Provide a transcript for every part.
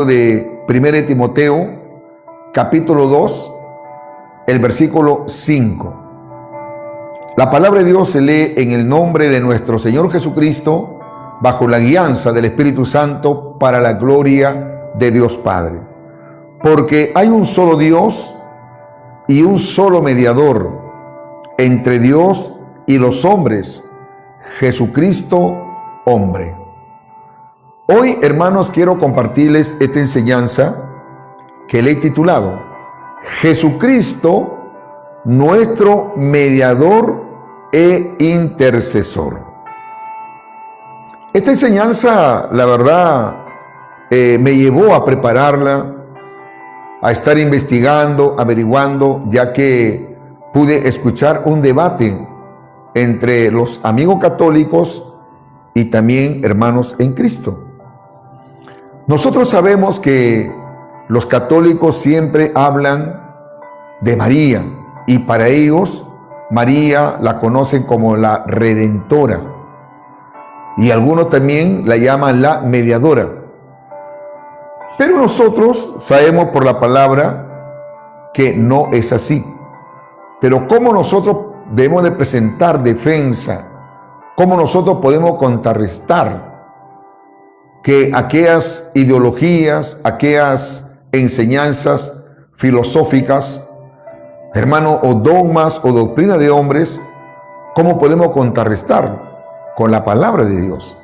de 1 Timoteo, capítulo 2, el versículo 5. La palabra de Dios se lee en el nombre de nuestro Señor Jesucristo, bajo la guianza del Espíritu Santo, para la gloria de Dios Padre. Porque hay un solo Dios y un solo mediador entre Dios y los hombres, Jesucristo, hombre. Hoy, hermanos, quiero compartirles esta enseñanza que le he titulado Jesucristo, nuestro mediador e intercesor. Esta enseñanza, la verdad, me llevó a prepararla, a estar investigando, averiguando, ya que pude escuchar un debate entre los amigos católicos y también hermanos en Cristo. Nosotros sabemos que los católicos siempre hablan de María y para ellos María la conocen como la Redentora y algunos también la llaman la mediadora. Pero nosotros sabemos por la palabra que no es así. Pero ¿cómo nosotros debemos de presentar defensa? ¿Cómo nosotros podemos contrarrestar que aquellas ideologías, aquellas enseñanzas filosóficas, hermano, o dogmas o doctrina de hombres, cómo podemos contrarrestar? Con la palabra de Dios.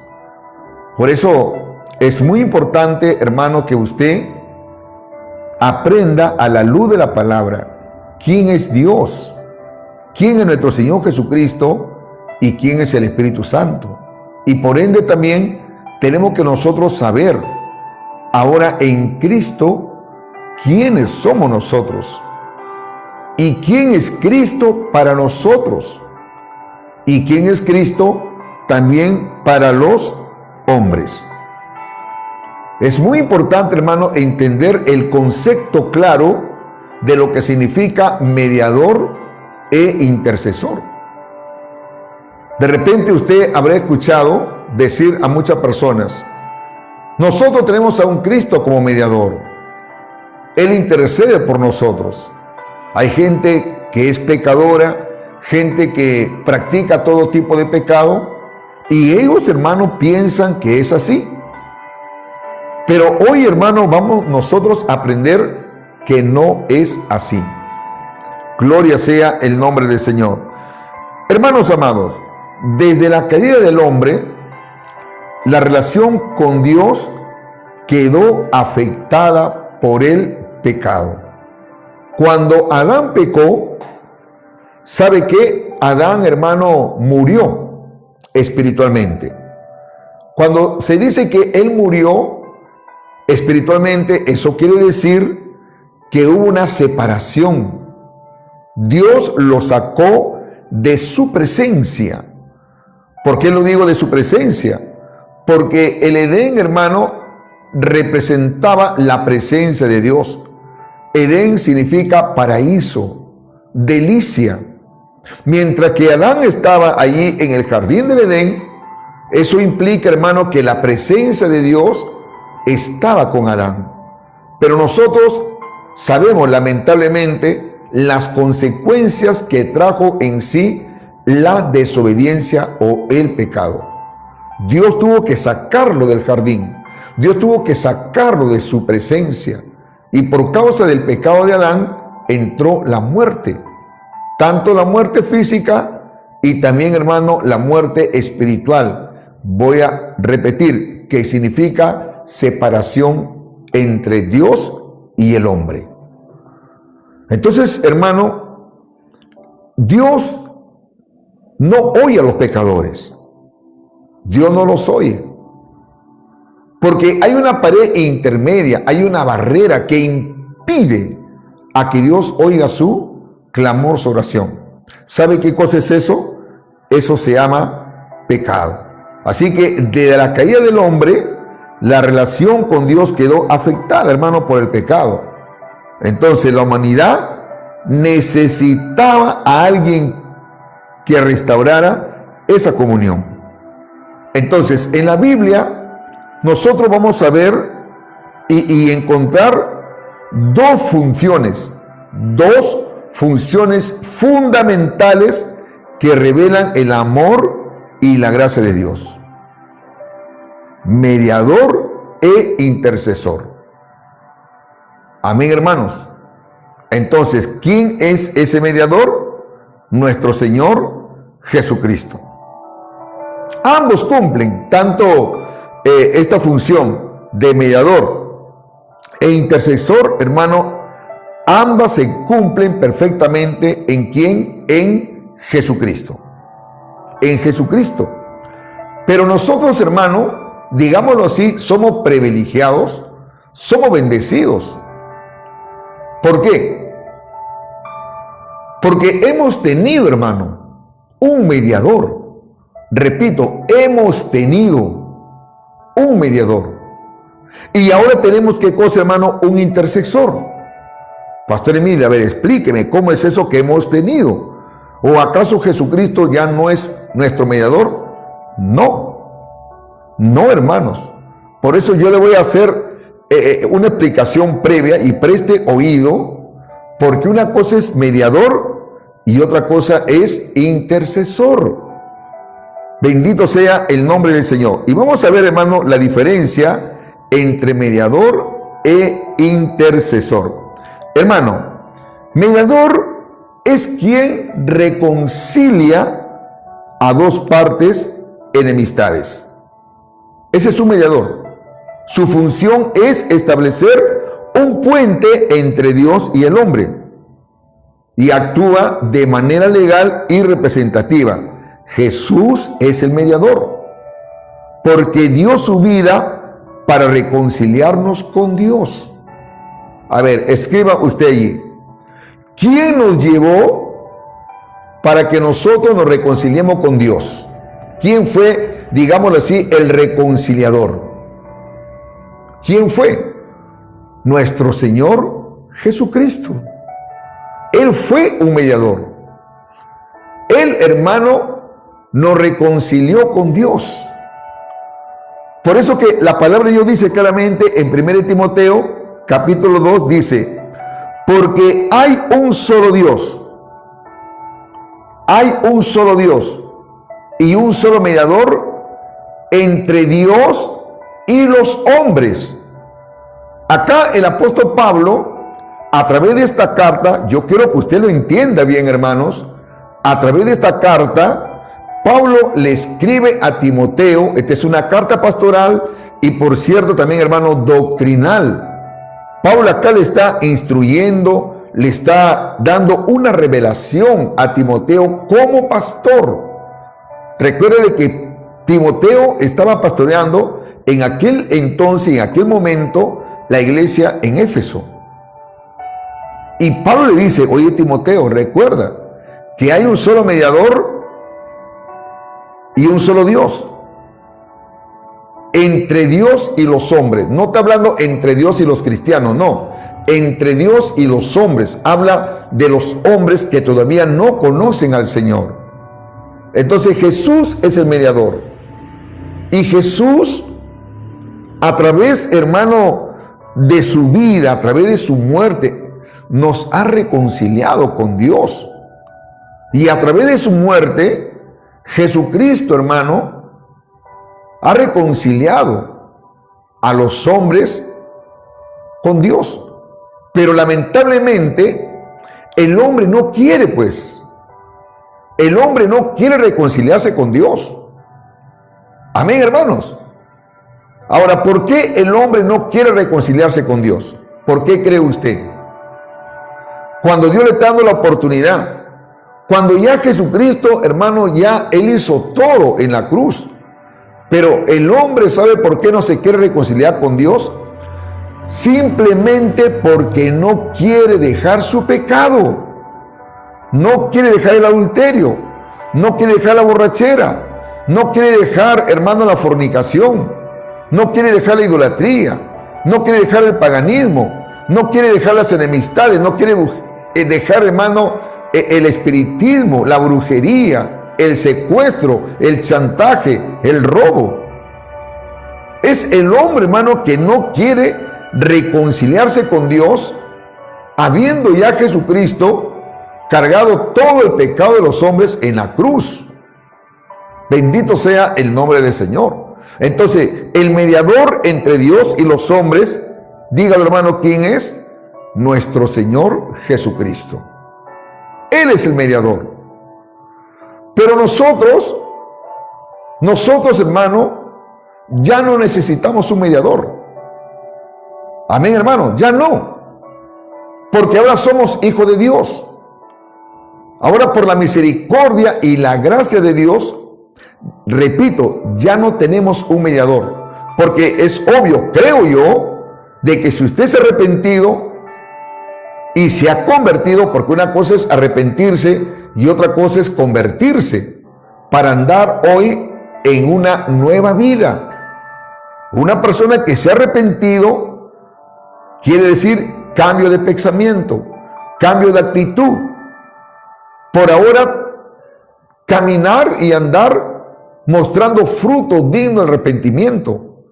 Por eso es muy importante, hermano, que usted aprenda a la luz de la palabra quién es Dios, quién es nuestro Señor Jesucristo y quién es el Espíritu Santo. Y por ende también tenemos que nosotros saber ahora en Cristo quiénes somos nosotros y quién es Cristo para nosotros y quién es Cristo también para los hombres. Es muy importante, hermano, entender el concepto claro de lo que significa mediador e intercesor. De repente usted habrá escuchado decir a muchas personas: nosotros tenemos a un Cristo como mediador, Él intercede por nosotros. Hay gente que es pecadora, gente que practica todo tipo de pecado, y ellos, hermano, piensan que es así. Pero hoy, hermano, vamos nosotros a aprender que no es así. Gloria sea el nombre del Señor. Hermanos amados, desde la caída del hombre, la relación con Dios quedó afectada por el pecado. Cuando Adán pecó, ¿sabe qué? Adán, hermano, murió espiritualmente. Cuando se dice que él murió espiritualmente, eso quiere decir que hubo una separación. Dios lo sacó de su presencia. ¿Por qué lo digo de su presencia? Porque el Edén, hermano, representaba la presencia de Dios. Edén significa paraíso, delicia. Mientras que Adán estaba allí en el jardín del Edén, eso implica, hermano, que la presencia de Dios estaba con Adán. Pero nosotros sabemos, lamentablemente, las consecuencias que trajo en sí la desobediencia o el pecado. Dios tuvo que sacarlo del jardín. Dios tuvo que sacarlo de su presencia. Y por causa del pecado de Adán entró la muerte. Tanto la muerte física y también, hermano, la muerte espiritual. Voy a repetir, que significa separación entre Dios y el hombre. Entonces, hermano, Dios no oye a los pecadores. Dios no los oye. Porque hay una pared intermedia, hay una barrera que impide a que Dios oiga su clamor, su oración. ¿Sabe qué cosa es eso? Eso se llama pecado. Así que desde la caída del hombre, la relación con Dios quedó afectada, hermano, por el pecado. Entonces la humanidad necesitaba a alguien que restaurara esa comunión. Entonces, en la Biblia, nosotros vamos a ver y encontrar dos funciones fundamentales que revelan el amor y la gracia de Dios: mediador e intercesor. Amén, hermanos. Entonces, ¿quién es ese mediador? Nuestro Señor Jesucristo. Ambos cumplen tanto esta función de mediador e intercesor, hermano. Ambas se cumplen perfectamente ¿en quién? En Jesucristo. En Jesucristo. Pero nosotros, hermano, digámoslo así, somos privilegiados, somos bendecidos. ¿Por qué? Porque hemos tenido, hermano, un mediador. Repito, hemos tenido un mediador. Y ahora tenemos, ¿qué cosa, hermano? Un intercesor. Pastor Emilio, a ver, explíqueme, ¿cómo es eso que hemos tenido? ¿O acaso Jesucristo ya no es nuestro mediador? No, hermanos. Por eso yo le voy a hacer una explicación previa y preste oído, porque una cosa es mediador y otra cosa es intercesor. Bendito sea el nombre del Señor. Y vamos a ver, hermano, la diferencia entre mediador e intercesor. Hermano, mediador es quien reconcilia a dos partes enemistades. Ese es un mediador. Su función es establecer un puente entre Dios y el hombre y actúa de manera legal y representativa. Jesús es el mediador porque dio su vida para reconciliarnos con Dios. A ver, escriba usted allí. ¿Quién nos llevó para que nosotros nos reconciliemos con Dios? ¿Quién fue, digámoslo así, el reconciliador? ¿Quién fue? Nuestro Señor Jesucristo. Él fue un mediador. Él, hermano, nos reconcilió con Dios. Por eso que la palabra de Dios dice claramente en 1 Timoteo capítulo 2, dice: porque hay un solo Dios. Hay un solo Dios y un solo mediador entre Dios y los hombres. Acá el apóstol Pablo, a través de esta carta, yo quiero que usted lo entienda bien, hermanos, a través de esta carta, Pablo le escribe a Timoteo. Esta es una carta pastoral y, por cierto, también, hermano, doctrinal. Pablo acá le está instruyendo, le está dando una revelación a Timoteo como pastor. Recuerde que Timoteo estaba pastoreando en aquel entonces, en aquel momento, la iglesia en Éfeso. Y Pablo le dice: oye, Timoteo, recuerda que hay un solo mediador y un solo Dios entre Dios y los hombres. No está hablando entre Dios y los cristianos, no. Entre Dios y los hombres. Habla de los hombres que todavía no conocen al Señor. Entonces Jesús es el mediador. Y Jesús, a través, hermano, de su vida, a través de su muerte, nos ha reconciliado con Dios. Y a través de su muerte, Jesucristo, hermano, ha reconciliado a los hombres con Dios. Pero lamentablemente el hombre no quiere, pues. El hombre no quiere reconciliarse con Dios. Amén, hermanos. Ahora, ¿por qué el hombre no quiere reconciliarse con Dios? ¿Por qué cree usted? Cuando Dios le está dando la oportunidad, cuando ya Jesucristo, hermano, ya Él hizo todo en la cruz. Pero el hombre, ¿sabe por qué no se quiere reconciliar con Dios? Simplemente porque no quiere dejar su pecado. No quiere dejar el adulterio. No quiere dejar la borrachera. No quiere dejar, hermano, la fornicación. No quiere dejar la idolatría. No quiere dejar el paganismo. No quiere dejar las enemistades. No quiere dejar, hermano, el espiritismo, la brujería, el secuestro, el chantaje, el robo. Es el hombre, hermano, que no quiere reconciliarse con Dios, habiendo ya Jesucristo cargado todo el pecado de los hombres en la cruz. Bendito sea el nombre del Señor. Entonces, el mediador entre Dios y los hombres, dígalo hermano, ¿quién es? Nuestro Señor Jesucristo. Él es el mediador. Pero nosotros hermano, ya no necesitamos un mediador. Amén, hermano, ya no. Porque ahora somos hijos de Dios. Ahora por la misericordia y la gracia de Dios, repito, ya no tenemos un mediador. Porque es obvio, creo yo, de que si usted se ha arrepentido y se ha convertido, porque una cosa es arrepentirse y otra cosa es convertirse, para andar hoy en una nueva vida. Una persona que se ha arrepentido quiere decir cambio de pensamiento, cambio de actitud. Por ahora, caminar y andar mostrando fruto digno del arrepentimiento,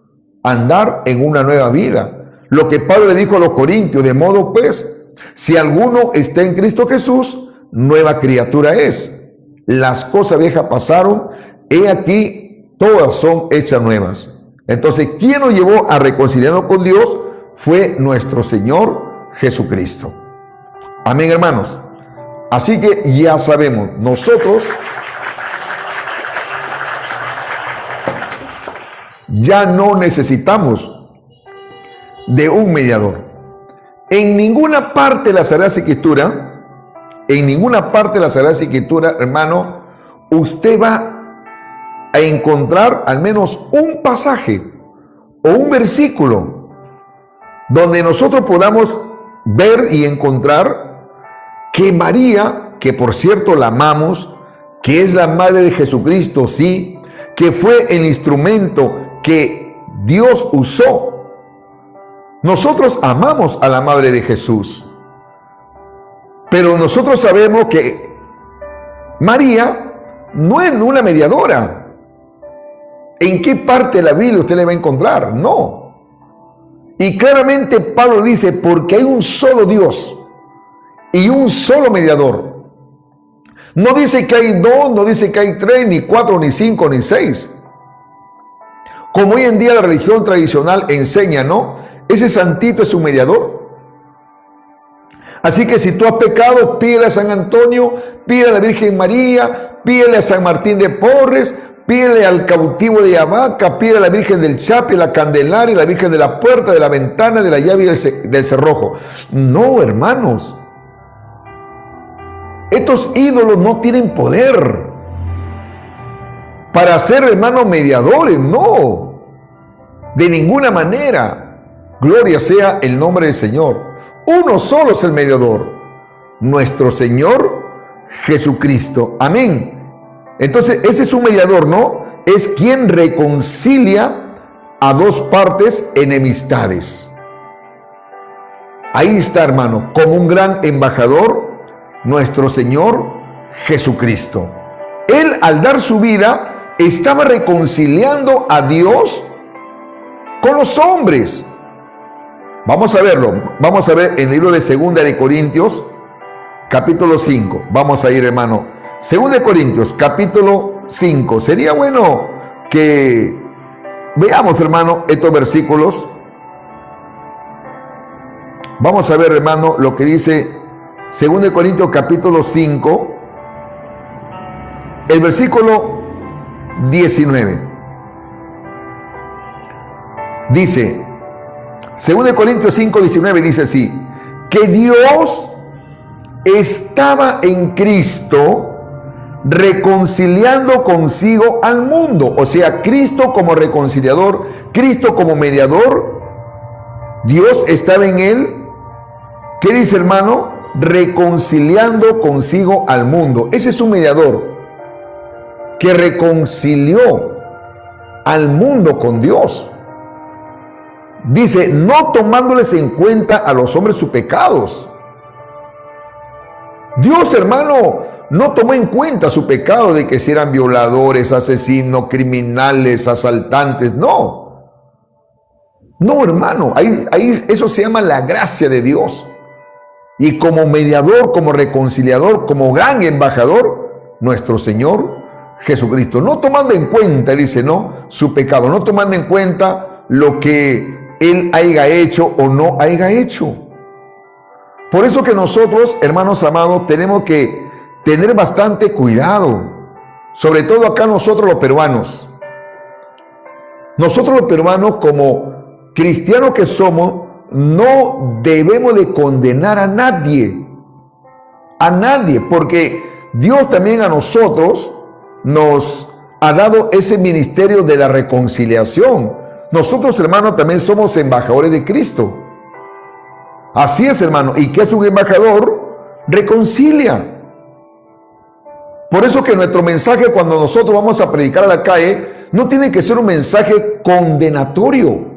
andar en una nueva vida. Lo que Pablo le dijo a los corintios, de modo pues, si alguno está en Cristo Jesús, nueva criatura es. Las cosas viejas pasaron, he aquí, todas son hechas nuevas. Entonces, ¿quién nos llevó a reconciliarnos con Dios? Fue nuestro Señor Jesucristo. Amén, hermanos. Así que ya sabemos, nosotros ya no necesitamos de un mediador. En ninguna parte de la Sagrada Escritura, hermano, usted va a encontrar al menos un pasaje o un versículo donde nosotros podamos ver y encontrar que María, que por cierto la amamos, que es la madre de Jesucristo, sí, que fue el instrumento que Dios usó. Nosotros amamos a la madre de Jesús, pero nosotros sabemos que María no es una mediadora. ¿En qué parte de la Biblia usted le va a encontrar? No. Y claramente Pablo dice, porque hay un solo Dios y un solo mediador. No dice que hay dos, no dice que hay tres, ni cuatro, ni cinco, ni seis. Como hoy en día la religión tradicional enseña, ¿no? Ese santito es un mediador. Así que si tú has pecado, pídele a San Antonio, pídele a la Virgen María, pídele a San Martín de Porres, pídele al cautivo de Hamaca, pídele a la Virgen del Chapi, la Candelaria, la Virgen de la Puerta, de la Ventana, de la Llave y del Cerrojo. No, hermanos. Estos ídolos no tienen poder para ser, hermanos, mediadores. No, de ninguna manera. Gloria sea el nombre del Señor. Uno solo es el mediador, nuestro Señor Jesucristo. Amén. Entonces, ese es un mediador, ¿no? Es quien reconcilia a dos partes enemistades. Ahí está, hermano, como un gran embajador, nuestro Señor Jesucristo. Él, al dar su vida, estaba reconciliando a Dios con los hombres. Vamos a verlo. Vamos a ver en el libro de 2 de Corintios, capítulo 5. Vamos a ir, hermano. 2 de Corintios, capítulo 5. Sería bueno que veamos, hermano, estos versículos. Vamos a ver, hermano, lo que dice 2 de Corintios, capítulo 5, el versículo 19. Dice, 2 de Corintios 5, 19 dice así, que Dios estaba en Cristo reconciliando consigo al mundo. O sea, Cristo como reconciliador, Cristo como mediador, Dios estaba en él. ¿Qué dice, hermano? Reconciliando consigo al mundo. Ese es un mediador que reconcilió al mundo con Dios. Dice, no tomándoles en cuenta a los hombres sus pecados. Dios, hermano, no tomó en cuenta su pecado de que si eran violadores, asesinos, criminales, asaltantes. No No, hermano, ahí eso se llama la gracia de Dios. Y como mediador, como reconciliador, como gran embajador, nuestro Señor Jesucristo. No tomando en cuenta, dice, no, su pecado, no tomando en cuenta lo que Él haya hecho o no haya hecho. Por eso que nosotros, hermanos amados, tenemos que tener bastante cuidado. Sobre todo acá nosotros los peruanos. Nosotros los peruanos, como cristianos que somos, no debemos de condenar a nadie, porque Dios también a nosotros nos ha dado ese ministerio de la reconciliación. Nosotros, hermanos, también somos embajadores de Cristo. Así es, hermano. ¿Y qué es un embajador? Reconcilia. Por eso que nuestro mensaje cuando nosotros vamos a predicar a la calle no tiene que ser un mensaje condenatorio.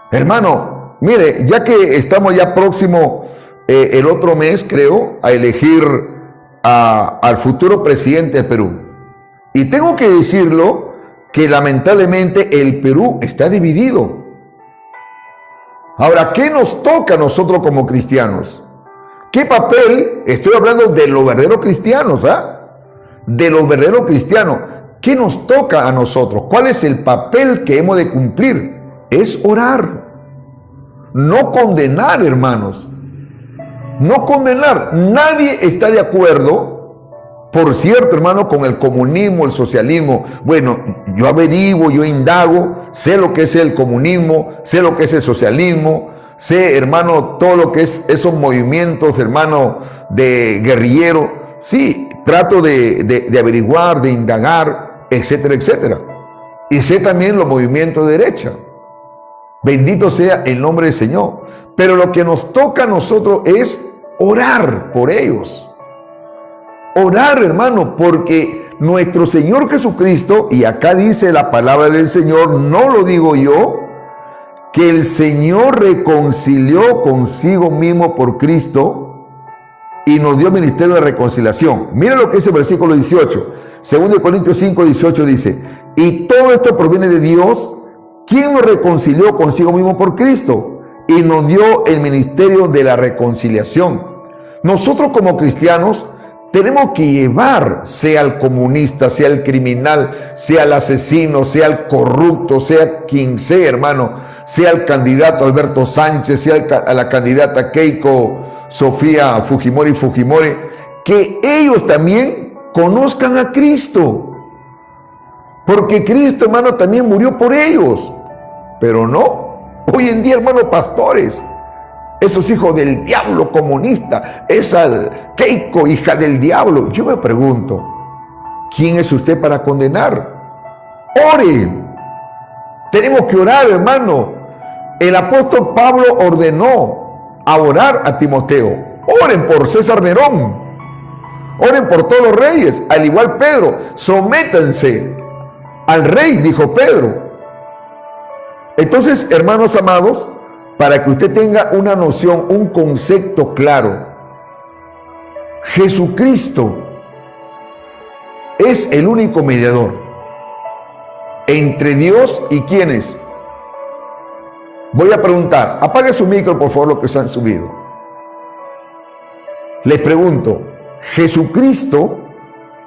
Hermano, mire, ya que estamos ya próximo el otro mes, creo, a elegir al futuro presidente del Perú. Y tengo que decirlo que lamentablemente el Perú está dividido. Ahora, ¿qué nos toca a nosotros como cristianos? ¿Qué papel? Estoy hablando de los verdaderos cristianos, de los verdaderos cristianos. ¿Qué nos toca a nosotros? ¿Cuál es el papel que hemos de cumplir? Es orar. No condenar, hermanos. No condenar. Nadie está de acuerdo, por cierto, hermano, con el comunismo, el socialismo. Bueno, yo averiguo, yo indago, sé lo que es el comunismo, sé lo que es el socialismo, sé, hermano, todo lo que es esos movimientos, hermano, de guerrillero. Sí, trato de averiguar, de indagar, etcétera, etcétera. Y sé también los movimientos de derecha. Bendito sea el nombre del Señor. Pero lo que nos toca a nosotros es orar por ellos. Orar, hermano, porque nuestro Señor Jesucristo, y acá dice la palabra del Señor, no lo digo yo, que el Señor reconcilió consigo mismo por Cristo y nos dio ministerio de reconciliación. Mira lo que dice el versículo 18. 2 Corintios 5, 18 dice, y todo esto proviene de Dios, quien nos reconcilió consigo mismo por Cristo y nos dio el ministerio de la reconciliación. Nosotros como cristianos tenemos que llevar, sea el comunista, sea el criminal, sea el asesino, sea el corrupto, sea quien sea, hermano, sea el candidato Alberto Sánchez, sea a la candidata Keiko Sofía Fujimori, que ellos también conozcan a Cristo. Porque Cristo, hermano, también murió por ellos. Pero no, hoy en día, hermano, pastores, esos hijos del diablo comunista, esa Keiko, hija del diablo. Yo me pregunto, ¿quién es usted para condenar? Ore. Tenemos que orar, hermano. El apóstol Pablo ordenó a orar a Timoteo. Oren por César Nerón. Oren por todos los reyes. Al igual Pedro, sométanse al rey, dijo Pedro. Entonces, hermanos amados, para que usted tenga una noción, un concepto claro, Jesucristo es el único mediador entre Dios y ¿quiénes? Voy a preguntar, apague su micro por favor, los que se han subido. Les pregunto, Jesucristo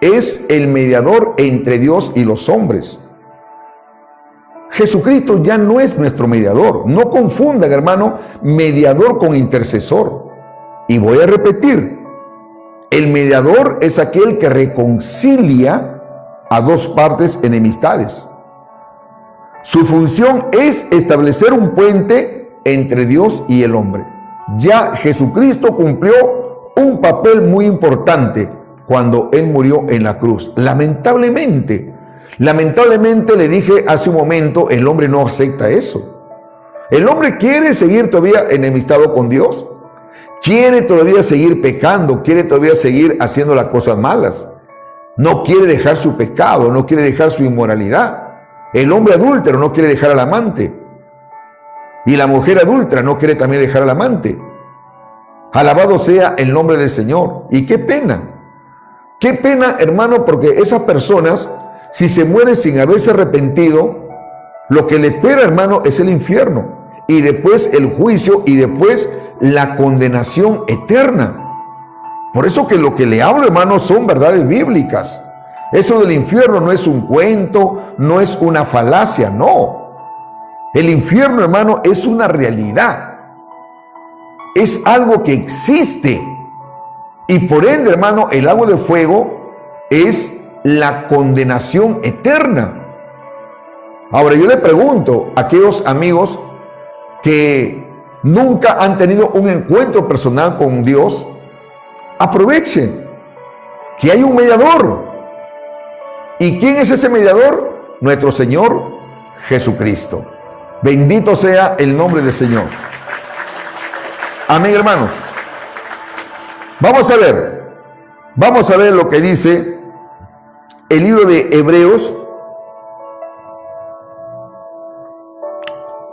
es el mediador entre Dios y los hombres. Jesucristo ya no es nuestro mediador. No confundan, hermano, mediador con intercesor. Y voy a repetir, el mediador es aquel que reconcilia a dos partes enemistades. Su función es establecer un puente entre Dios y el hombre. Ya Jesucristo cumplió un papel muy importante cuando Él murió en la cruz. Lamentablemente le dije hace un momento, el hombre no acepta eso. El hombre quiere seguir todavía enemistado con Dios. Quiere todavía seguir pecando, quiere todavía seguir haciendo las cosas malas. No quiere dejar su pecado, no quiere dejar su inmoralidad. El hombre adúltero no quiere dejar al amante. Y la mujer adúltera no quiere también dejar al amante. Alabado sea el nombre del Señor. Y qué pena, hermano, porque esas personas, si se mueren sin haberse arrepentido, Lo que le espera, hermano, es el infierno, y después el juicio, y después la condenación eterna. Por eso que lo que le hablo, hermano, son verdades bíblicas. Eso del infierno no es un cuento, no es una falacia, no. El infierno, hermano, es una realidad. Es algo que existe. Y por ende, hermano, el lago de fuego es la condenación eterna. Ahora yo le pregunto a aquellos amigos que nunca han tenido un encuentro personal con Dios, aprovechen que hay un mediador. ¿Y quién es ese mediador? Nuestro Señor Jesucristo. Bendito sea el nombre del Señor. Amén, hermanos. Vamos a ver lo que dice el libro de Hebreos.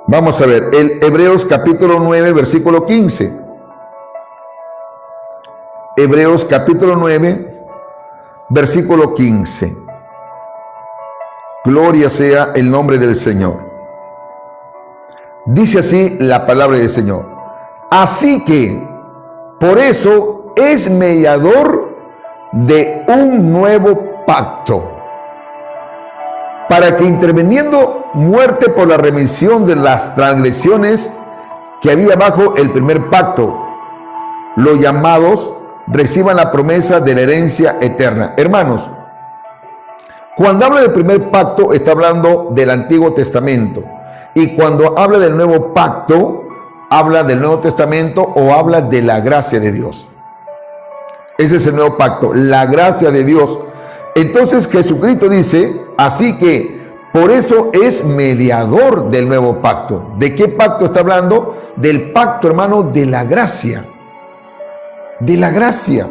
Vamos a ver, el Hebreos capítulo 9, versículo 15. Hebreos capítulo 9, versículo 15. Gloria sea el nombre del Señor. Dice así la palabra del Señor. Así que, por eso es mediador de un nuevo pacto, para que interviniendo muerte por la remisión de las transgresiones que había bajo el primer pacto, los llamados reciban la promesa de la herencia eterna. Hermanos, cuando habla del primer pacto está hablando del Antiguo Testamento, y cuando habla del nuevo pacto habla del Nuevo Testamento o habla de la gracia de Dios. Ese es el nuevo pacto, la gracia de Dios. Entonces Jesucristo dice, así que por eso es mediador del nuevo pacto. ¿De qué pacto está hablando? Del pacto, hermano, de la gracia. De la gracia.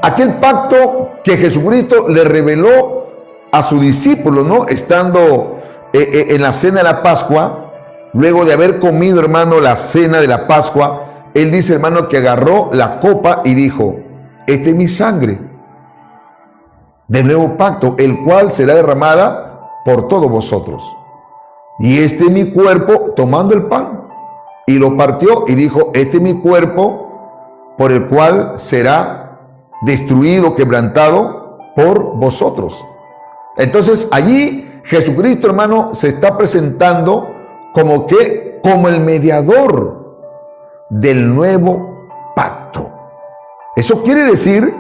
Aquel pacto que Jesucristo le reveló a su discípulo, ¿no? Estando en la cena de la Pascua, luego de haber comido, hermano, la cena de la Pascua, él dice, hermano, que agarró la copa y dijo, esta es mi sangre del nuevo pacto, el cual será derramada por todos vosotros. Y este es mi cuerpo, tomando el pan, y lo partió y dijo, este es mi cuerpo, por el cual será destruido, quebrantado por vosotros. Entonces allí Jesucristo, hermano, se está presentando como el mediador del nuevo pacto. Eso quiere decir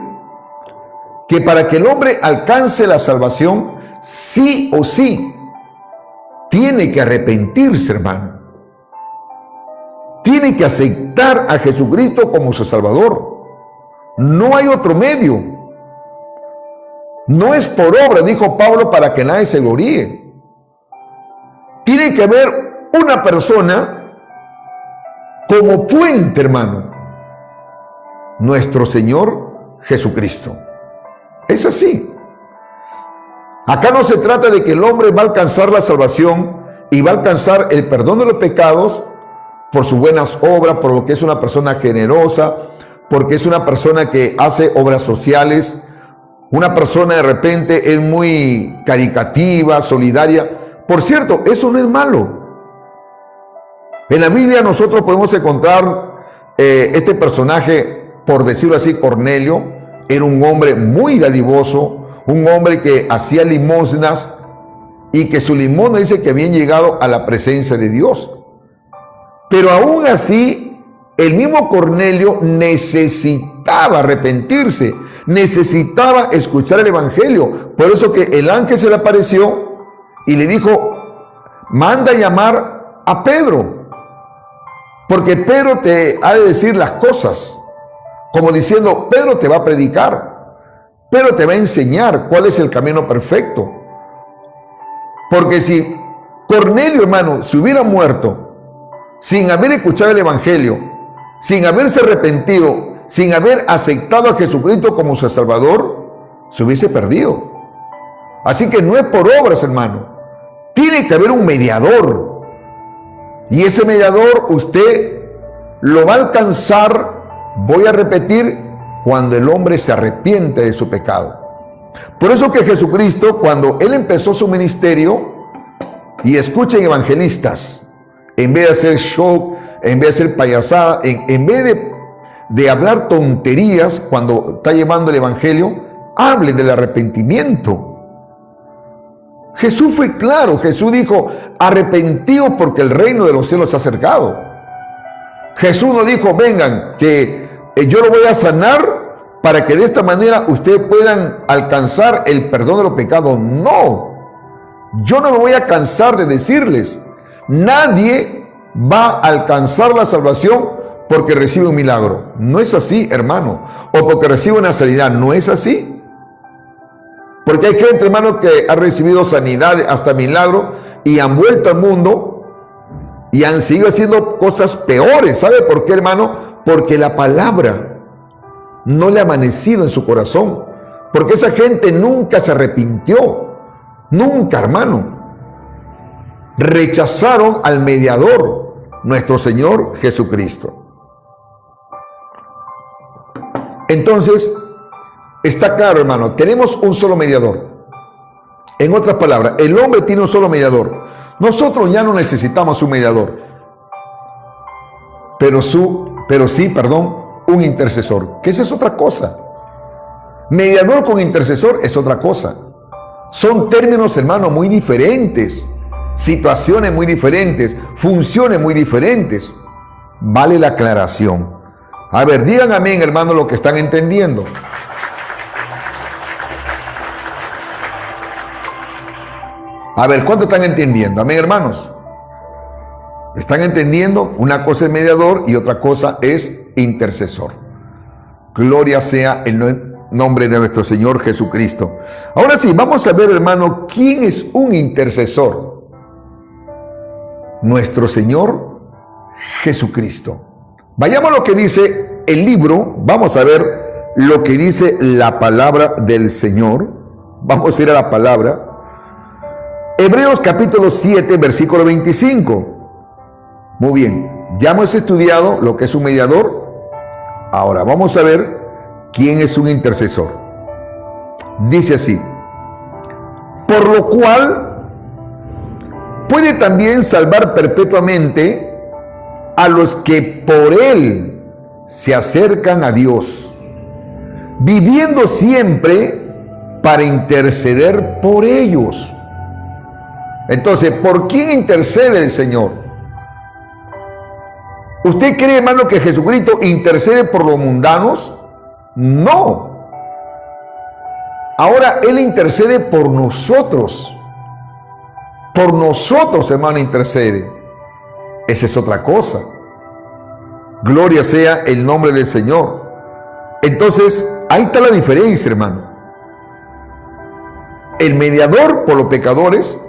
que para que el hombre alcance la salvación, sí o sí, tiene que arrepentirse, hermano. Tiene que aceptar a Jesucristo como su Salvador. No hay otro medio. No es por obra, dijo Pablo, para que nadie se gloríe. Tiene que haber una persona como puente, hermano. Nuestro Señor Jesucristo. Es así. Acá no se trata de que el hombre va a alcanzar la salvación y va a alcanzar el perdón de los pecados por sus buenas obras, por lo que es una persona generosa, porque es una persona que hace obras sociales, una persona de repente es muy caritativa, solidaria. Por cierto, eso no es malo. En la Biblia nosotros podemos encontrar este personaje, por decirlo así, Cornelio, era un hombre muy dadivoso, un hombre que hacía limosnas y que su limosna dice que habían llegado a la presencia de Dios. Pero aún así, el mismo Cornelio necesitaba arrepentirse, necesitaba escuchar el Evangelio. Por eso que el ángel se le apareció y le dijo, manda a llamar a Pedro, porque Pedro te ha de decir las cosas, como diciendo, Pedro te va a predicar, Pedro te va a enseñar cuál es el camino perfecto. Porque si Cornelio, hermano, se hubiera muerto sin haber escuchado el Evangelio, sin haberse arrepentido, sin haber aceptado a Jesucristo como su Salvador, se hubiese perdido. Así que no es por obras, hermano. Tiene que haber un mediador. Y ese mediador usted lo va a alcanzar, voy a repetir, cuando el hombre se arrepiente de su pecado. Por eso que Jesucristo, cuando él empezó su ministerio, y escuchen evangelistas, en vez de hacer show, en vez de hacer payasada, en vez de hablar tonterías cuando está llevando el evangelio, hablen del arrepentimiento. Jesús fue claro, Jesús dijo, arrepentidos porque el reino de los cielos se ha acercado. Jesús no dijo, vengan, que yo lo voy a sanar para que de esta manera ustedes puedan alcanzar el perdón de los pecados. No, yo no me voy a cansar de decirles, nadie va a alcanzar la salvación porque recibe un milagro. No es así, hermano. O porque recibe una sanidad. No es así. Porque hay gente, hermano, que ha recibido sanidad, hasta milagro, y han vuelto al mundo y han seguido haciendo cosas peores. ¿Sabe por qué, hermano? Porque la palabra no le ha amanecido en su corazón. Porque esa gente nunca se arrepintió. Nunca, hermano. Rechazaron al mediador, nuestro Señor Jesucristo. Entonces, está claro, hermano, tenemos un solo mediador. En otras palabras, el hombre tiene un solo mediador. Nosotros ya no necesitamos un mediador, pero sí, un intercesor, que esa es otra cosa. Mediador con intercesor es otra cosa. Son términos, hermano, muy diferentes, situaciones muy diferentes, funciones muy diferentes. Vale la aclaración. A ver, digan amén, hermano, lo que están entendiendo. A ver, ¿cuánto están entendiendo? Amén, hermanos. ¿Están entendiendo? Una cosa es mediador y otra cosa es intercesor. Gloria sea el nombre de nuestro Señor Jesucristo. Ahora sí, vamos a ver, hermano, ¿quién es un intercesor? Nuestro Señor Jesucristo. Vayamos a lo que dice el libro, vamos a ver lo que dice la palabra del Señor. Vamos a ir a la palabra. Hebreos capítulo 7, versículo 25. Muy bien, ya hemos estudiado lo que es un mediador. Ahora vamos a ver quién es un intercesor. Dice así: por lo cual puede también salvar perpetuamente a los que por él se acercan a Dios, viviendo siempre para interceder por ellos. Entonces, ¿por quién intercede el Señor? ¿Usted cree, hermano, que Jesucristo intercede por los mundanos? No. Ahora Él intercede por nosotros. Por nosotros, hermano, intercede. Esa es otra cosa. Gloria sea el nombre del Señor. Entonces, ahí está la diferencia, hermano. El mediador por los pecadores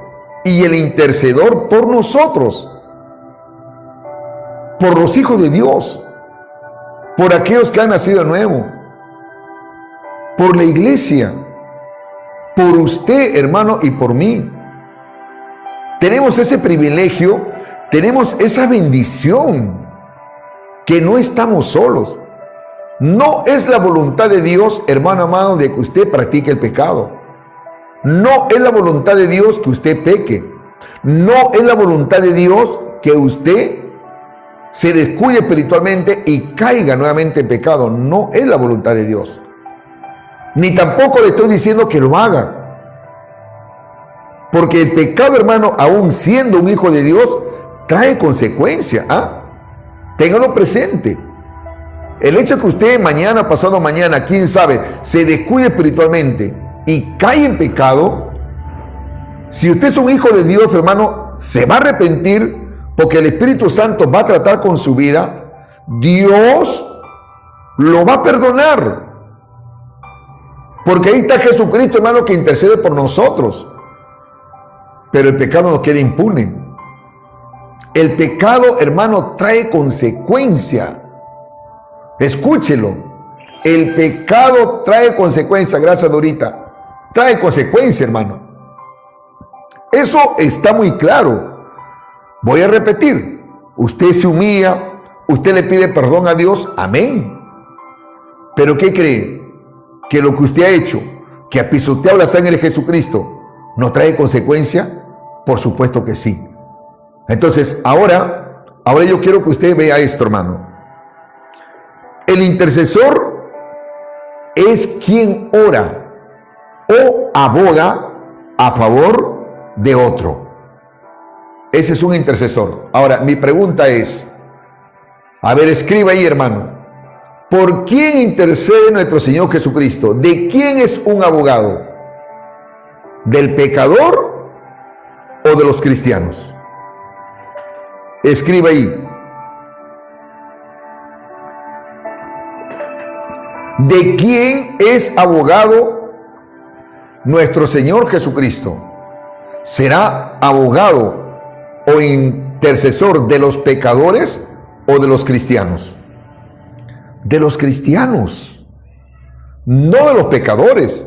y el intercedor por nosotros, por los hijos de Dios, por aquellos que han nacido de nuevo, por la iglesia, por usted, hermano, y por mí. Tenemos ese privilegio, tenemos esa bendición, que no estamos solos. No es la voluntad de Dios, hermano amado, de que usted practique el pecado. No es la voluntad de Dios que usted peque. No es la voluntad de Dios que usted se descuide espiritualmente y caiga nuevamente en pecado. No es la voluntad de Dios. Ni tampoco le estoy diciendo que lo haga. Porque el pecado, hermano, aún siendo un hijo de Dios, trae consecuencias. Téngalo presente. El hecho que usted mañana, pasado mañana, quién sabe, se descuide espiritualmente y cae en pecado, si usted es un hijo de Dios, hermano, se va a arrepentir porque el Espíritu Santo va a tratar con su vida. Dios lo va a perdonar, porque ahí está Jesucristo, hermano, que intercede por nosotros. Pero el pecado no queda impune. El pecado, hermano, trae consecuencia. Escúchelo. El pecado trae consecuencia. Gracias, Dorita. Trae consecuencia, hermano. Eso está muy claro. Voy a repetir. Usted se humilla, usted le pide perdón a Dios. Amén. Pero ¿qué cree? Que lo que usted ha hecho, que ha pisoteado la sangre de Jesucristo, ¿no trae consecuencia? Por supuesto que sí. Entonces, ahora yo quiero que usted vea esto, hermano. El intercesor es quien ora o aboga a favor de otro. Ese es un intercesor. Ahora, mi pregunta es, a ver, escriba ahí, hermano. ¿Por quién intercede nuestro Señor Jesucristo? ¿De quién es un abogado? ¿Del pecador o de los cristianos? Escriba ahí. ¿De quién es abogado nuestro Señor Jesucristo? ¿Será abogado o intercesor de los pecadores o de los cristianos? De los cristianos, no de los pecadores,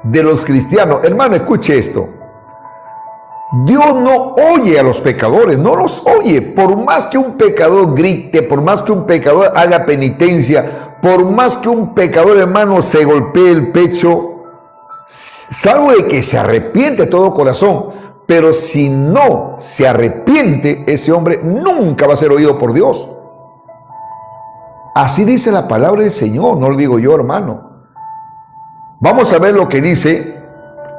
de los cristianos. Hermano, escuche esto. Dios no oye a los pecadores, no los oye. Por más que un pecador grite, por más que un pecador haga penitencia, por más que un pecador, hermano, se golpee el pecho, salvo de que se arrepiente de todo corazón, pero si no se arrepiente, ese hombre nunca va a ser oído por Dios. Así dice la palabra del Señor, no lo digo yo, hermano. Vamos a ver lo que dice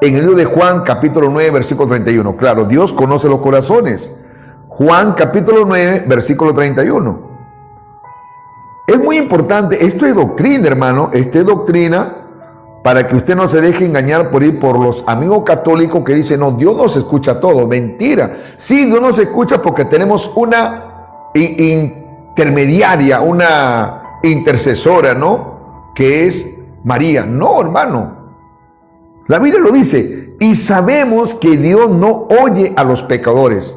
en el libro de Juan, capítulo 9, versículo 31. Claro, Dios conoce los corazones. Juan, capítulo 9, versículo 31. Es muy importante, esto es doctrina, hermano, esto es doctrina para que usted no se deje engañar por ir por los amigos católicos que dicen, no, Dios nos escucha todo. Mentira. Sí, Dios nos escucha porque tenemos una intermediaria, una intercesora, ¿no? Que es María. No, hermano. La Biblia lo dice. Y sabemos que Dios no oye a los pecadores.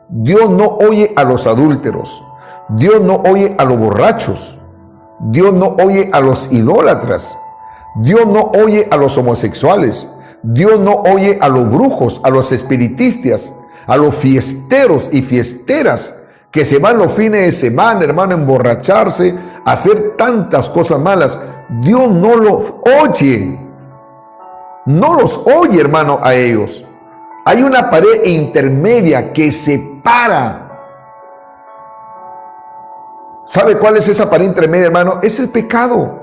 Dios no oye a los adúlteros. Dios no oye a los borrachos. Dios no oye a los idólatras. Dios no oye a los homosexuales. Dios no oye a los brujos, a los espiritistas, a los fiesteros y fiesteras que se van los fines de semana, hermano, a emborracharse, a hacer tantas cosas malas. Dios no los oye. No los oye, hermano, a ellos. Hay una pared intermedia que separa. ¿Sabe cuál es esa pared intermedia, hermano? Es el pecado.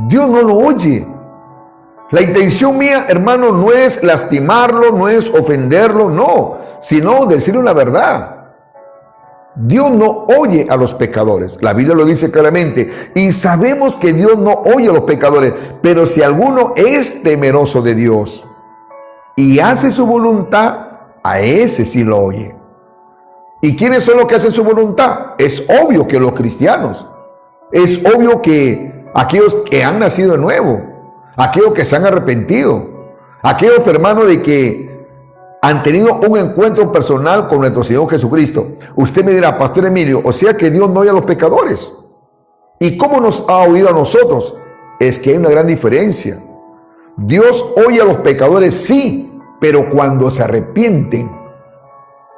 Dios no lo oye. La intención mía, hermano, no es lastimarlo, no es ofenderlo, no, sino decirle la verdad. Dios no oye a los pecadores. La Biblia lo dice claramente. Y sabemos que Dios no oye a los pecadores. Pero si alguno es temeroso de Dios y hace su voluntad, a ese sí lo oye. ¿Y quiénes son los que hacen su voluntad? Es obvio que los cristianos. Es obvio que aquellos que han nacido de nuevo, aquellos que se han arrepentido, aquellos hermanos de que han tenido un encuentro personal con nuestro Señor Jesucristo. Usted me dirá, Pastor Emilio, o sea que Dios no oye a los pecadores. ¿Y cómo nos ha oído a nosotros? Es que hay una gran diferencia. Dios oye a los pecadores, sí, pero cuando se arrepienten.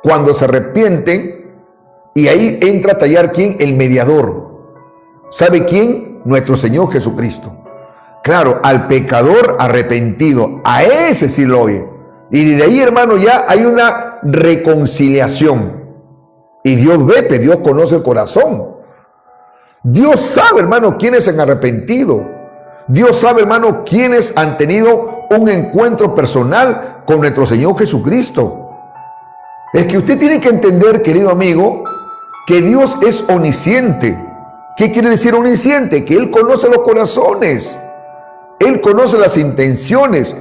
Cuando se arrepienten, y ahí entra a tallar ¿quién? El mediador. ¿Sabe quién? Nuestro Señor Jesucristo. Claro, al pecador arrepentido, a ese sí lo oye. Y de ahí, hermano, ya hay una reconciliación. Y Dios ve, Dios conoce el corazón. Dios sabe, hermano, quiénes se han arrepentido. Dios sabe, hermano, quiénes han tenido un encuentro personal con nuestro Señor Jesucristo. Es que usted tiene que entender, querido amigo, que Dios es omnisciente. ¿Qué quiere decir omnisciente? Que Él conoce los corazones. Él conoce las intenciones.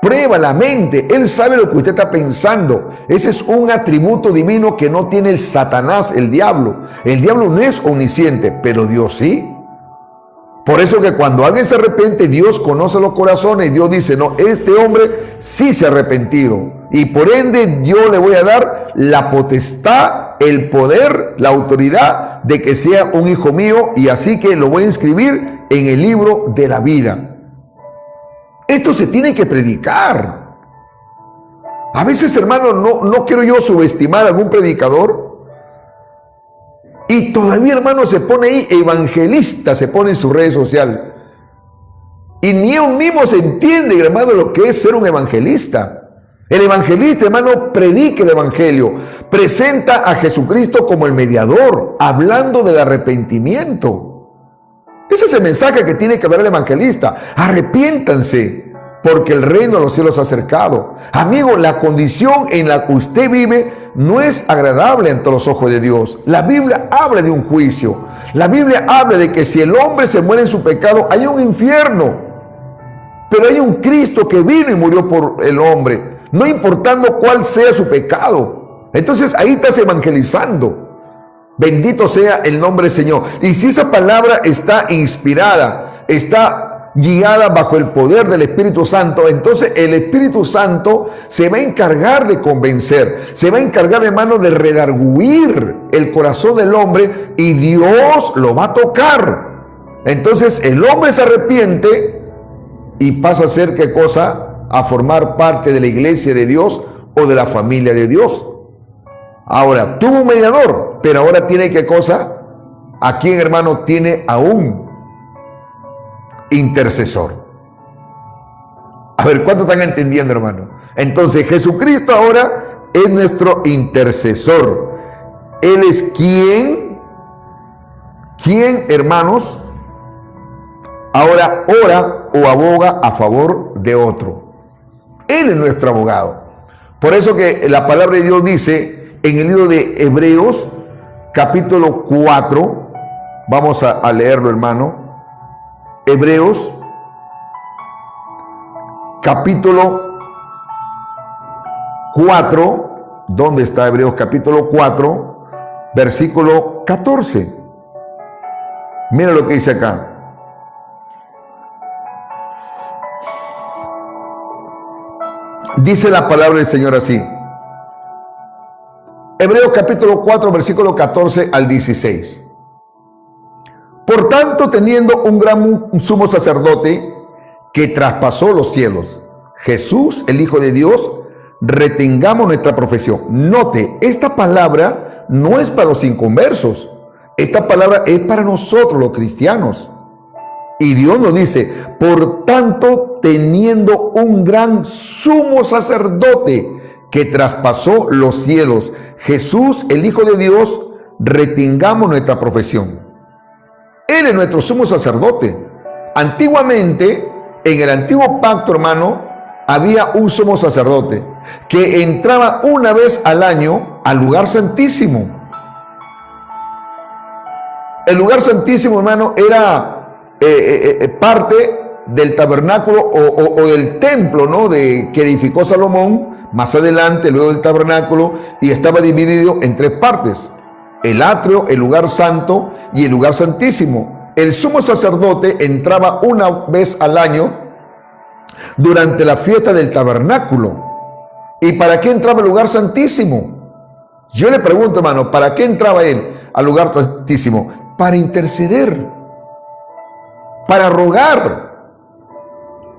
Prueba la mente. Él sabe lo que usted está pensando. Ese es un atributo divino que no tiene el Satanás, el diablo. El diablo no es omnisciente, pero Dios sí. Por eso que cuando alguien se arrepiente, Dios conoce los corazones y Dios dice, no, este hombre sí se ha arrepentido. Y por ende yo le voy a dar la potestad, el poder, la autoridad de que sea un hijo mío, y así que lo voy a inscribir en el libro de la vida. Esto se tiene que predicar. A veces, hermano, no quiero yo subestimar a algún predicador. Y todavía, hermano, se pone ahí evangelista, se pone en su red social. Y ni él mismo se entiende, hermano, lo que es ser un evangelista. El evangelista, hermano, predica el evangelio, presenta a Jesucristo como el mediador, hablando del arrepentimiento. Ese es el mensaje que tiene que dar el evangelista. Arrepiéntanse, porque el reino de los cielos se ha acercado. Amigo, la condición en la que usted vive no es agradable ante los ojos de Dios. La Biblia habla de un juicio. La Biblia habla de que si el hombre se muere en su pecado, hay un infierno. Pero hay un Cristo que vino y murió por el hombre, no importando cuál sea su pecado. Entonces ahí estás evangelizando. Bendito sea el nombre del Señor. Y si esa palabra está inspirada, está guiada bajo el poder del Espíritu Santo, entonces el Espíritu Santo se va a encargar de convencer, se va a encargar, hermano, de redarguir el corazón del hombre, y Dios lo va a tocar. Entonces el hombre se arrepiente y pasa a ser, ¿qué cosa? A formar parte de la iglesia de Dios o de la familia de Dios. Ahora, tuvo un mediador, pero ahora tiene, ¿qué cosa? ¿A quién, hermano? Tiene a un intercesor. A ver, ¿cuánto están entendiendo, hermano? Entonces, Jesucristo ahora es nuestro intercesor. Él es quien, hermanos, ahora ora o aboga a favor de otro. Él es nuestro abogado. Por eso que la palabra de Dios dice en el libro de Hebreos, capítulo 4, vamos a leerlo, hermano. Hebreos, capítulo 4, ¿dónde está Hebreos? Capítulo 4, versículo 14. Mira lo que dice acá. Dice la palabra del Señor así. Hebreos capítulo 4, versículo 14 al 16. Por tanto, teniendo un gran sumo sacerdote que traspasó los cielos, Jesús, el Hijo de Dios, retengamos nuestra profesión. Note, esta palabra no es para los inconversos. Esta palabra es para nosotros, los cristianos. Y Dios nos dice, por tanto, teniendo un gran sumo sacerdote que traspasó los cielos, Jesús, el Hijo de Dios, retengamos nuestra profesión. Él es nuestro sumo sacerdote. Antiguamente, en el antiguo pacto, hermano, había un sumo sacerdote que entraba una vez al año al lugar santísimo. El lugar santísimo, hermano, era parte del tabernáculo o del templo, ¿no?, que edificó Salomón más adelante, luego del tabernáculo, y estaba dividido en tres partes: el atrio, el lugar santo y el lugar santísimo. El sumo sacerdote entraba una vez al año durante la fiesta del tabernáculo. ¿Y para qué entraba al lugar santísimo? Yo le pregunto, hermano, ¿para qué entraba él al lugar santísimo? Para interceder, para rogar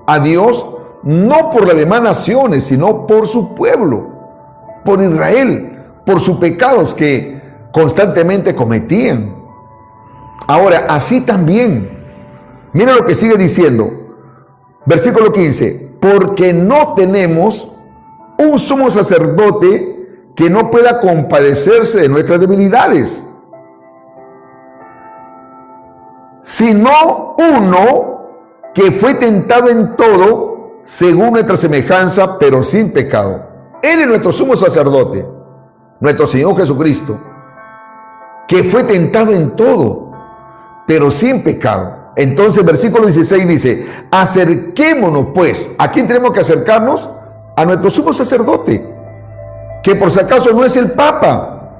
a Dios, no por las demás naciones, sino por su pueblo, por Israel, por sus pecados que constantemente cometían. Ahora, así también, mira lo que sigue diciendo, versículo 15, porque no tenemos un sumo sacerdote que no pueda compadecerse de nuestras debilidades, sino uno que fue tentado en todo según nuestra semejanza, pero sin pecado. Él es nuestro sumo sacerdote, nuestro Señor Jesucristo, que fue tentado en todo, pero sin pecado. Entonces, versículo 16 dice, acerquémonos pues. ¿A quién tenemos que acercarnos? A nuestro sumo sacerdote, que por si acaso no es el Papa.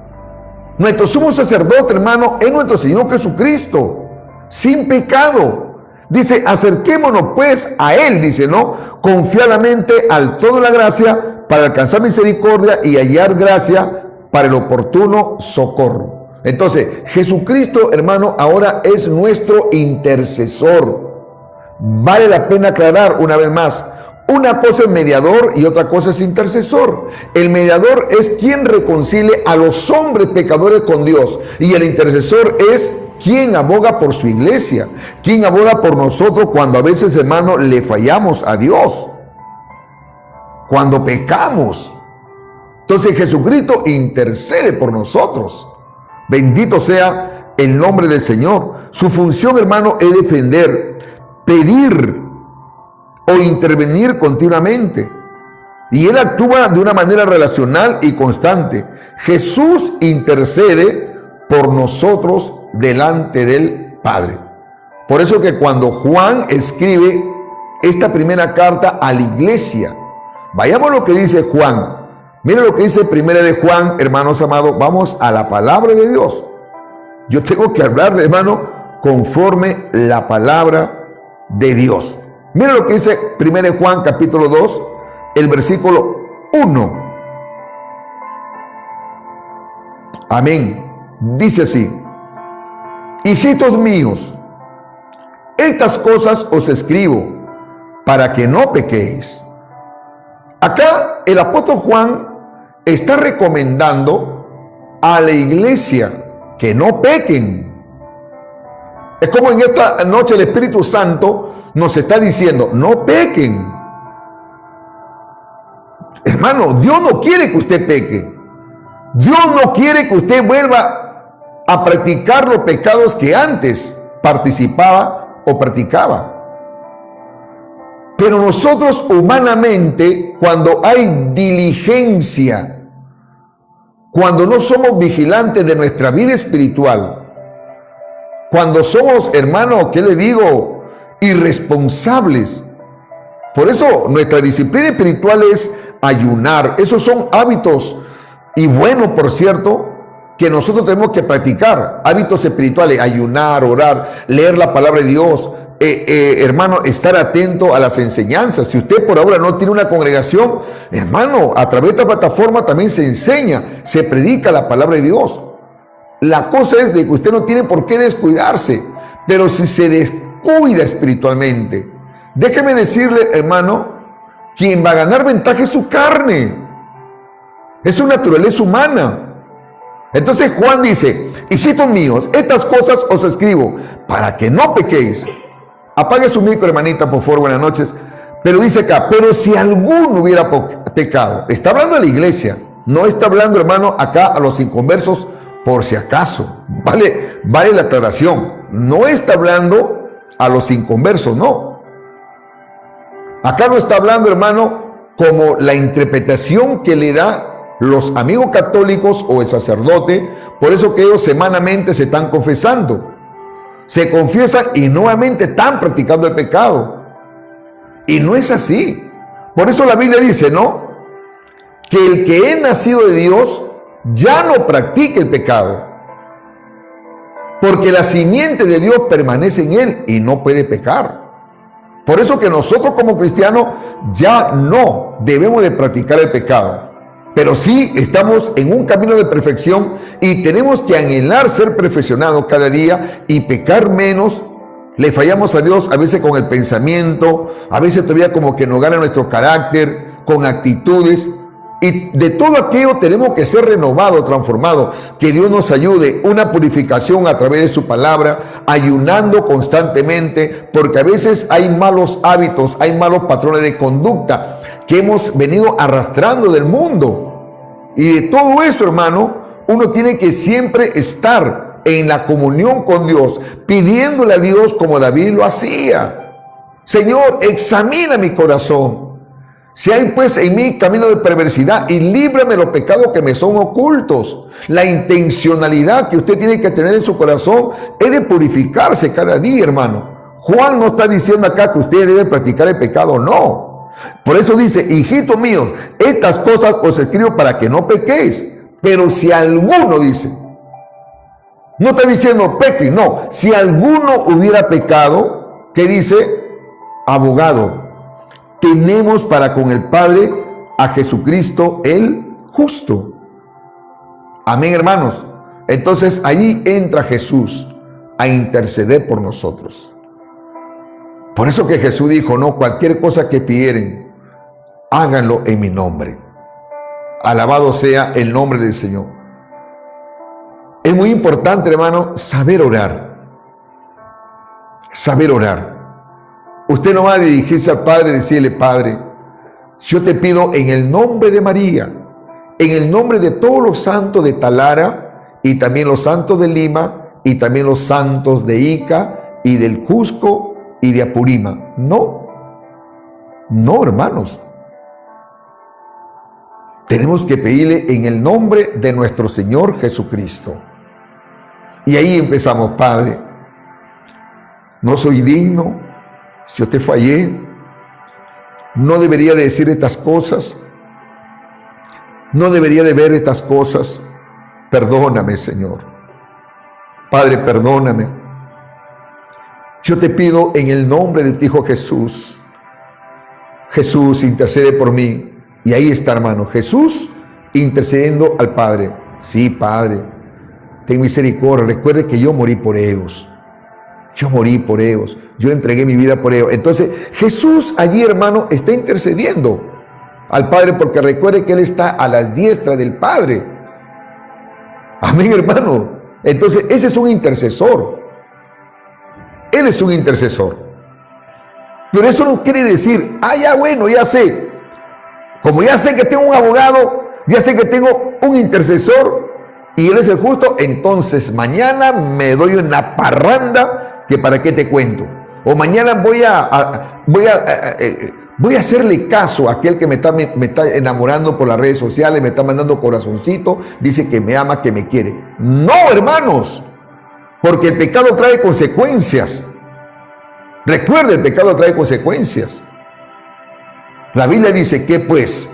Nuestro sumo sacerdote, hermano, es nuestro Señor Jesucristo, sin pecado. Dice, acerquémonos pues a Él, dice, ¿no?, confiadamente al todo de la gracia, para alcanzar misericordia y hallar gracia para el oportuno socorro. Entonces, Jesucristo, hermano, ahora es nuestro intercesor. Vale la pena aclarar una vez más, una cosa es mediador y otra cosa es intercesor. El mediador es quien reconcilia a los hombres pecadores con Dios, y el intercesor es quien aboga por su iglesia, quien aboga por nosotros cuando a veces, hermano, le fallamos a Dios. cuando pecamos. Entonces Jesucristo intercede por nosotros. Bendito sea el nombre del Señor. Su función, hermano, es defender, pedir o intervenir continuamente. Y Él actúa de una manera relacional y constante. Jesús intercede por nosotros delante del Padre. Por eso que cuando Juan escribe esta primera carta a la iglesia, vayamos a lo que dice Juan. Miren lo que dice primera de Juan, hermanos amados. Vamos a la palabra de Dios. Yo tengo que hablar, hermano, conforme la palabra de Dios. Miren lo que dice primera de Juan, capítulo 2, el versículo 1. Amén. Dice así: hijitos míos, estas cosas os escribo para que no pequéis. Acá el apóstol Juan está recomendando a la iglesia que no pequen. Es como en esta noche el Espíritu Santo nos está diciendo: no pequen. Hermano, Dios no quiere que usted peque. Dios no quiere que usted vuelva a practicar los pecados que antes participaba o practicaba. Pero nosotros humanamente, cuando hay diligencia, cuando no somos vigilantes de nuestra vida espiritual, cuando somos, hermano, ¿qué le digo?, irresponsables. Por eso nuestra disciplina espiritual es ayunar. Esos son hábitos, y bueno, por cierto, que nosotros tenemos que practicar. Hábitos espirituales: ayunar, orar, leer la palabra de Dios. Hermano, estar atento a las enseñanzas. Si usted por ahora no tiene una congregación, hermano, a través de esta plataforma también se enseña, se predica la palabra de Dios. La cosa es de que usted no tiene por qué descuidarse, pero si se descuida espiritualmente, déjeme decirle, hermano, quien va a ganar ventaja es su carne, es su naturaleza humana. Entonces Juan dice: hijitos míos, estas cosas os escribo para que no pequéis. Apague su micro, hermanita, por favor, buenas noches. Pero dice acá: pero si alguno hubiera pecado. Está hablando de la iglesia, no está hablando, hermano, acá a los inconversos, por si acaso. Vale la aclaración. No está hablando a los inconversos, no. Acá no está hablando, hermano, como la interpretación que le da los amigos católicos o el sacerdote. Por eso que ellos semanalmente se están confesando, se confiesan y nuevamente están practicando el pecado. Y no es así. Por eso la Biblia dice, ¿no?, que el que es nacido de Dios ya no practica el pecado, porque la simiente de Dios permanece en él y no puede pecar. Por eso que nosotros como cristianos ya no debemos de practicar el pecado, pero sí estamos en un camino de perfección y tenemos que anhelar ser perfeccionados cada día y pecar menos. Le fallamos a Dios a veces con el pensamiento, a veces todavía como que nos gana nuestro carácter, con actitudes. Y de todo aquello tenemos que ser renovados, transformados. Que Dios nos ayude, una purificación a través de su palabra, ayunando constantemente, porque a veces hay malos hábitos, hay malos patrones de conducta que hemos venido arrastrando del mundo. Y de todo eso, hermano, uno tiene que siempre estar en la comunión con Dios, pidiéndole a Dios como David lo hacía. Señor, examina mi corazón. Si hay pues en mí camino de perversidad, y líbrame de los pecados que me son ocultos. La intencionalidad que usted tiene que tener en su corazón es de purificarse cada día, hermano. Juan no está diciendo acá que usted debe practicar el pecado, no. Por eso dice: hijitos míos, estas cosas os escribo para que no pequéis. Pero si alguno, dice, no está diciendo peque, no. Si alguno hubiera pecado, ¿qué dice? Abogado tenemos para con el Padre a Jesucristo el justo. Amén, hermanos. Entonces ahí entra Jesús a interceder por nosotros. Por eso que Jesús dijo, no, cualquier cosa que pidieren, háganlo en mi nombre. Alabado sea el nombre del Señor. Es muy importante, hermano, saber orar. Saber orar. Usted no va a dirigirse al Padre y decirle: Padre, Yo te pido en el nombre de María, en el nombre de todos los santos de Talara y también los santos de Lima y también los santos de Ica y del Cusco y de Apurima. No, no, hermanos. Tenemos que pedirle en el nombre de nuestro Señor Jesucristo. Y ahí empezamos, Padre. No soy digno, yo te fallé. No debería de decir estas cosas. No debería de ver estas cosas. Perdóname, Señor. Padre, perdóname. Yo te pido en el nombre de tu Hijo Jesús. Jesús, intercede por mí. Y ahí está, hermano, Jesús intercediendo al Padre. Sí, Padre, ten misericordia. Recuerde que yo morí por ellos. Yo morí por ellos. Yo entregué mi vida por ellos. Entonces, Jesús allí, hermano, está intercediendo al Padre, porque recuerde que Él está a la diestra del Padre. Amén, hermano. Entonces, ese es un intercesor. Él es un intercesor. Pero eso no quiere decir, ya bueno, ya sé. Como ya sé que tengo un abogado, ya sé que tengo un intercesor y Él es el justo, entonces mañana me doy una parranda que para qué te cuento. O mañana voy a hacerle caso a aquel que me está enamorando por las redes sociales, me está mandando corazoncito, dice que me ama, que me quiere. No, hermanos, porque el pecado trae consecuencias. Recuerde, el pecado trae consecuencias. La Biblia dice que pues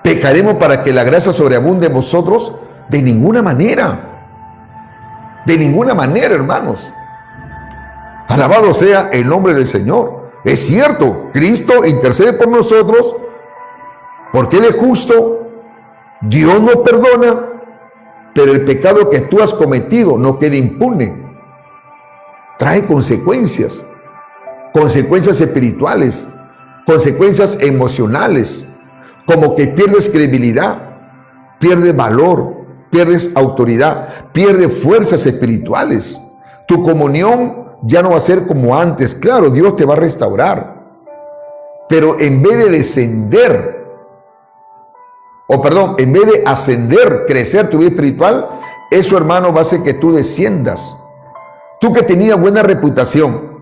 pecaremos para que la gracia sobreabunde en vosotros. De ninguna manera. De ninguna manera, hermanos. Alabado sea el nombre del Señor. Es cierto, Cristo intercede por nosotros porque Él es justo. Dios nos perdona, pero el pecado que tú has cometido no queda impune. Trae consecuencias. Consecuencias espirituales. Consecuencias emocionales, como que pierdes credibilidad, pierdes valor, pierdes autoridad, pierdes fuerzas espirituales. Tu comunión ya no va a ser como antes. Claro, Dios te va a restaurar, pero en vez de descender, en vez de ascender, crecer tu vida espiritual, eso, hermano, va a hacer que tú desciendas. Tú que tenías buena reputación,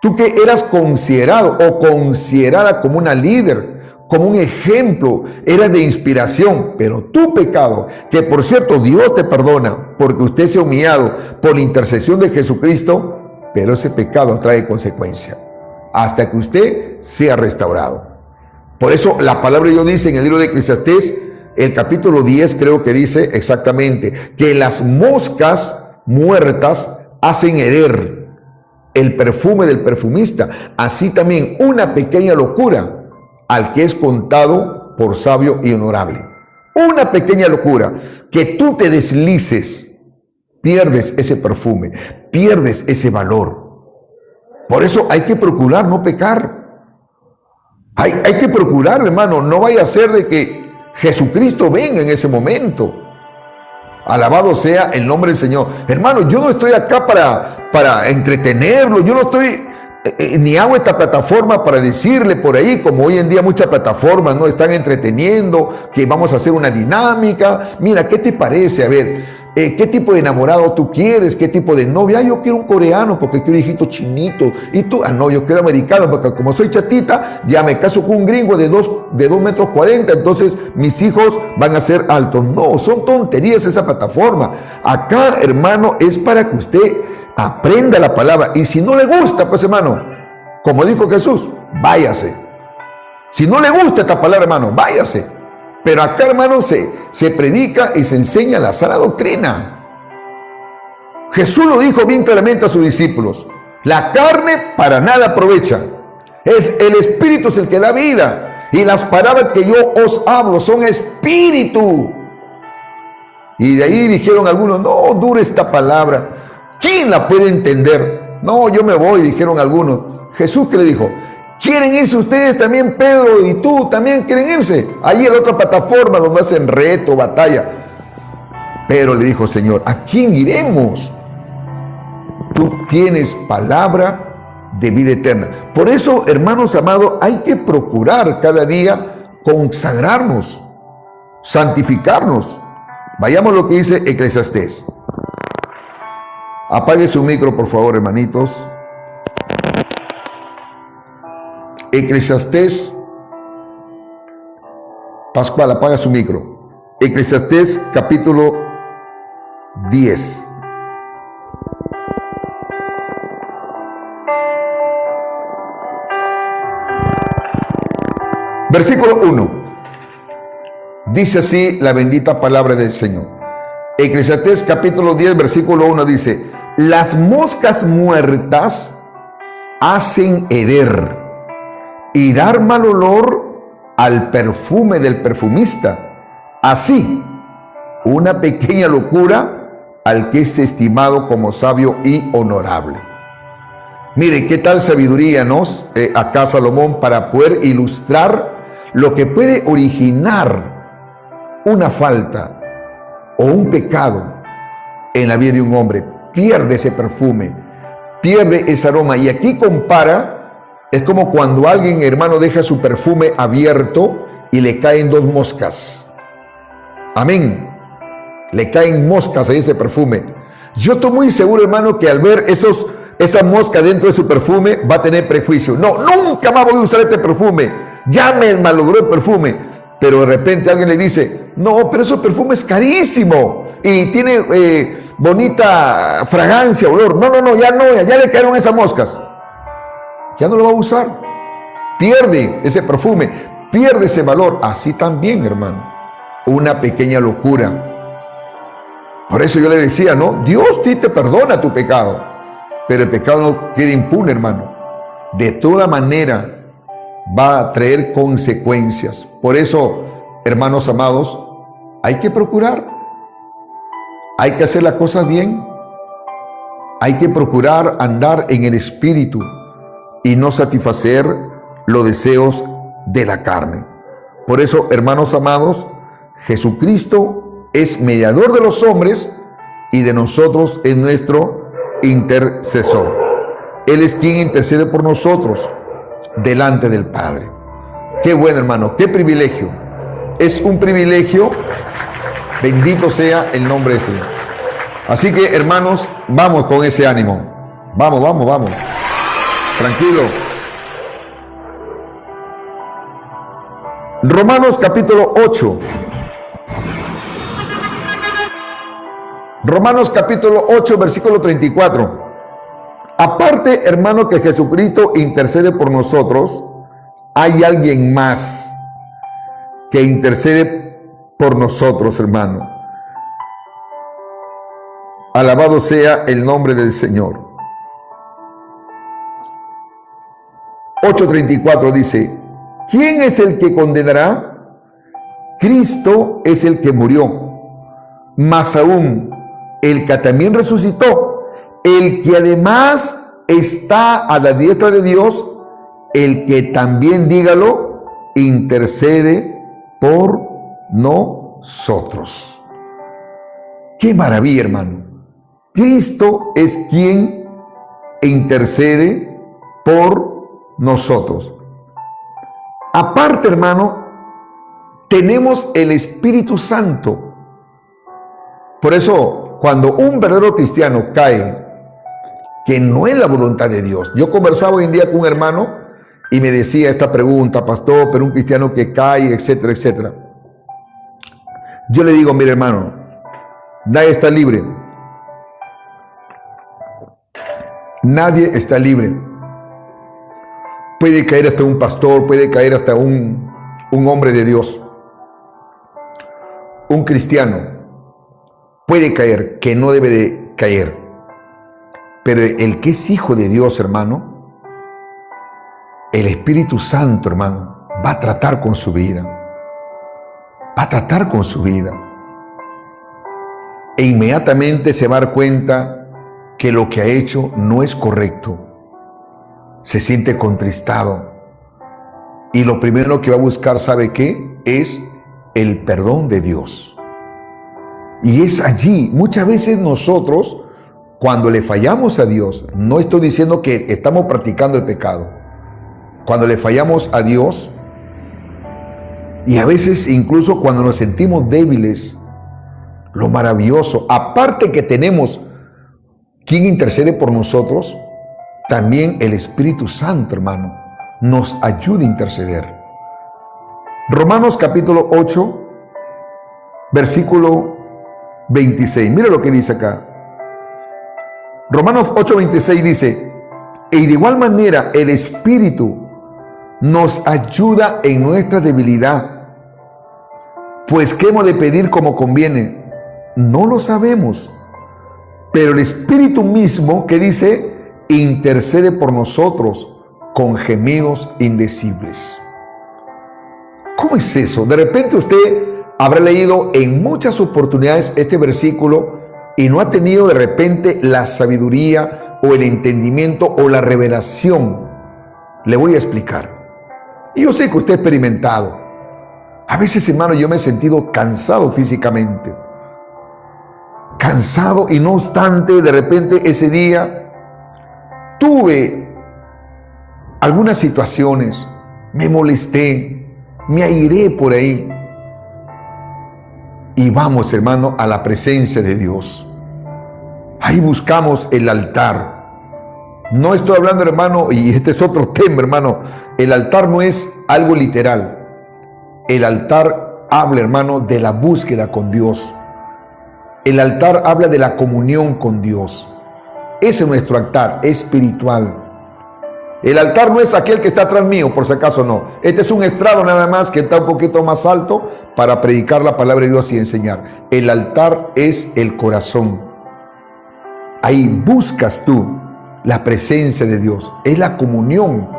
tú que eras considerado o considerada como una líder, como un ejemplo, eras de inspiración, pero tu pecado, que por cierto Dios te perdona porque usted se ha humillado por la intercesión de Jesucristo, pero ese pecado trae consecuencia hasta que usted sea restaurado. Por eso la palabra de Dios dice en el libro de Eclesiastés, el capítulo 10 creo que dice exactamente, que las moscas muertas hacen herer el perfume del perfumista, así también una pequeña locura al que es contado por sabio y honorable. Una pequeña locura, que tú te deslices, pierdes ese perfume, pierdes ese valor. Por eso hay que procurar no pecar. Hay que procurar, hermano, no vaya a ser de que Jesucristo venga en ese momento. Alabado sea el nombre del Señor. Hermano, yo no estoy acá para entretenerlo. Yo no estoy, ni hago esta plataforma para decirle por ahí, como hoy en día muchas plataformas no están entreteniendo, que vamos a hacer una dinámica. Mira, ¿qué te parece? A ver, ¿qué tipo de enamorado tú quieres? ¿Qué tipo de novia? Yo quiero un coreano porque quiero hijito chinito. Y tú, no, yo quiero americano porque como soy chatita, ya me caso con un gringo de 2 metros 40, entonces mis hijos van a ser altos. No, son tonterías esa plataforma. Acá, hermano, es para que usted aprenda la palabra. Y si no le gusta, pues, hermano, como dijo Jesús, váyase. Si no le gusta esta palabra, hermano, váyase. Pero acá, hermano, se predica y se enseña la sana doctrina. Jesús lo dijo bien claramente a sus discípulos. La carne para nada aprovecha. El espíritu es el que da vida. Y las palabras que yo os hablo son espíritu. Y de ahí dijeron algunos, no, dura esta palabra. ¿Quién la puede entender? No, yo me voy, dijeron algunos. Jesús, ¿qué le dijo? ¿Quieren irse ustedes también, Pedro, y tú también quieren irse? Ahí en la otra plataforma donde hacen reto, batalla. Pedro le dijo, Señor, ¿a quién iremos? Tú tienes palabra de vida eterna. Por eso, hermanos amados, hay que procurar cada día consagrarnos, santificarnos. Vayamos a lo que dice Eclesiastés. Apague su micro, por favor, hermanitos. Eclesiastés. Pascual, apaga su micro. Eclesiastés capítulo 10. Versículo 1. Dice así la bendita palabra del Señor. Eclesiastés capítulo 10, versículo 1 dice: las moscas muertas hacen heder y dar mal olor al perfume del perfumista. Así, una pequeña locura al que es estimado como sabio y honorable. Mire, qué tal sabiduría nos acá Salomón para poder ilustrar lo que puede originar una falta o un pecado en la vida de un hombre. Pierde ese perfume, pierde ese aroma. Y aquí compara, es como cuando alguien, hermano, deja su perfume abierto y le caen dos moscas. Amén. Le caen moscas a ese perfume. Yo estoy muy seguro, hermano, que al ver esa mosca dentro de su perfume va a tener prejuicio. No, nunca más voy a usar este perfume. Ya me malogró el perfume. Pero de repente alguien le dice: no, pero ese perfume es carísimo y tiene bonita fragancia, olor. No, ya le cayeron esas moscas. Ya no lo va a usar. Pierde ese perfume, pierde ese valor. Así también, hermano, una pequeña locura. Por eso yo le decía, ¿no? Dios sí te perdona tu pecado, pero el pecado no queda impune, hermano. De toda manera va a traer consecuencias. Por eso, hermanos amados, hay que procurar, hay que hacer las cosas bien, hay que procurar andar en el Espíritu y no satisfacer los deseos de la carne. Por eso, hermanos amados, Jesucristo es mediador de los hombres y de nosotros es nuestro intercesor. Él es quien intercede por nosotros delante del Padre. Qué bueno, hermano, qué privilegio. Es un privilegio. Bendito sea el nombre del Señor. Así que, hermanos, vamos con ese ánimo. Vamos. Tranquilo. Romanos capítulo 8. Romanos capítulo 8, versículo 34. Aparte, hermano, que Jesucristo intercede por nosotros, hay alguien más que intercede por nosotros, hermano. Alabado sea el nombre del Señor. 8:34 dice: ¿quién es el que condenará? Cristo es el que murió, más aún el que también resucitó, el que además está a la diestra de Dios, el que también, dígalo, intercede por nosotros. ¡Qué maravilla, hermano! Cristo es quien intercede por nosotros. Aparte, hermano, tenemos el Espíritu Santo. Por eso, cuando un verdadero cristiano cae, que no es la voluntad de Dios. Yo conversaba hoy en día con un hermano y me decía esta pregunta: pastor, pero un cristiano que cae, etcétera, etcétera. Yo le digo: mire, hermano, nadie está libre. Nadie está libre. Puede caer hasta un pastor, puede caer hasta un hombre de Dios. Un cristiano puede caer, que no debe de caer. Pero el que es hijo de Dios, hermano, el Espíritu Santo, hermano, va a tratar con su vida. Va a tratar con su vida. E inmediatamente se va a dar cuenta que lo que ha hecho no es correcto. Se siente contristado. Y lo primero que va a buscar, ¿sabe qué? Es el perdón de Dios. Y es allí, muchas veces nosotros, cuando le fallamos a Dios, no estoy diciendo que estamos practicando el pecado. Cuando le fallamos a Dios, y a veces incluso cuando nos sentimos débiles, lo maravilloso, aparte que tenemos quien intercede por nosotros, también el Espíritu Santo, hermano, nos ayuda a interceder. Romanos capítulo 8, versículo 26. Mira lo que dice acá. Romanos 8, 26 dice: y de igual manera el Espíritu nos ayuda en nuestra debilidad. Pues ¿qué hemos de pedir como conviene? No lo sabemos. Pero el Espíritu mismo, que dice, intercede por nosotros con gemidos indecibles. ¿Cómo es eso? De repente usted habrá leído en muchas oportunidades este versículo y no ha tenido de repente la sabiduría o el entendimiento o la revelación. Le voy a explicar. Y yo sé que usted ha experimentado. A veces, hermano, yo me he sentido cansado físicamente. Cansado, y no obstante, de repente ese día tuve algunas situaciones, me molesté, me airé por ahí. Y vamos, hermano, a la presencia de Dios. Ahí buscamos el altar. No estoy hablando, hermano, y este es otro tema, hermano. El altar no es algo literal. El altar habla, hermano, de la búsqueda con Dios. El altar habla de la comunión con Dios. Ese es nuestro altar espiritual. El altar no es aquel que está atrás mío, por si acaso no. Este es un estrado nada más que está un poquito más alto para predicar la palabra de Dios y enseñar. El altar es el corazón. Ahí buscas tú la presencia de Dios. Es la comunión,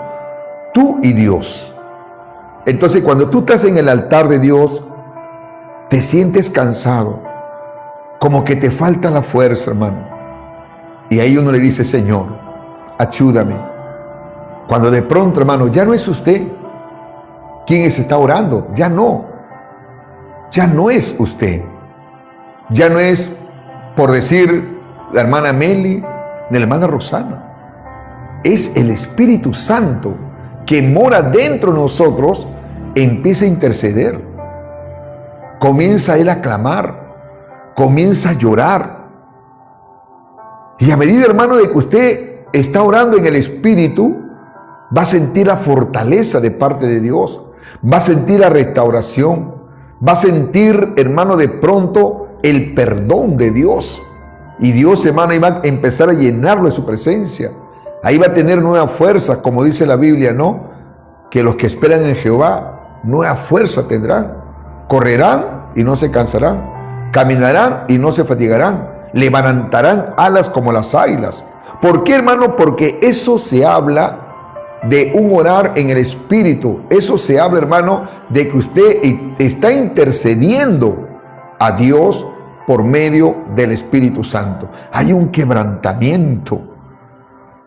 tú y Dios. Entonces, cuando tú estás en el altar de Dios, te sientes cansado, como que te falta la fuerza, hermano. Y ahí uno le dice: Señor, ayúdame. Cuando de pronto, hermano, ya no es usted quien está orando, ya no es usted, ya no es, por decir, la hermana Meli, ni la hermana Rosana. Es el Espíritu Santo que mora dentro de nosotros, empieza a interceder. Comienza él a clamar, comienza a llorar. Y a medida, hermano, de que usted está orando en el Espíritu, va a sentir la fortaleza de parte de Dios, va a sentir la restauración, va a sentir, hermano, de pronto el perdón de Dios. Y Dios, hermano, iba a empezar a llenarlo de su presencia. Ahí va a tener nueva fuerza, como dice la Biblia, ¿no? Que los que esperan en Jehová, nueva fuerza tendrán. Correrán y no se cansarán. Caminarán y no se fatigarán. Levantarán alas como las águilas. ¿Por qué, hermano? Porque eso se habla de un orar en el Espíritu. Eso se habla, hermano, de que usted está intercediendo a Dios por medio del Espíritu Santo. Hay un quebrantamiento.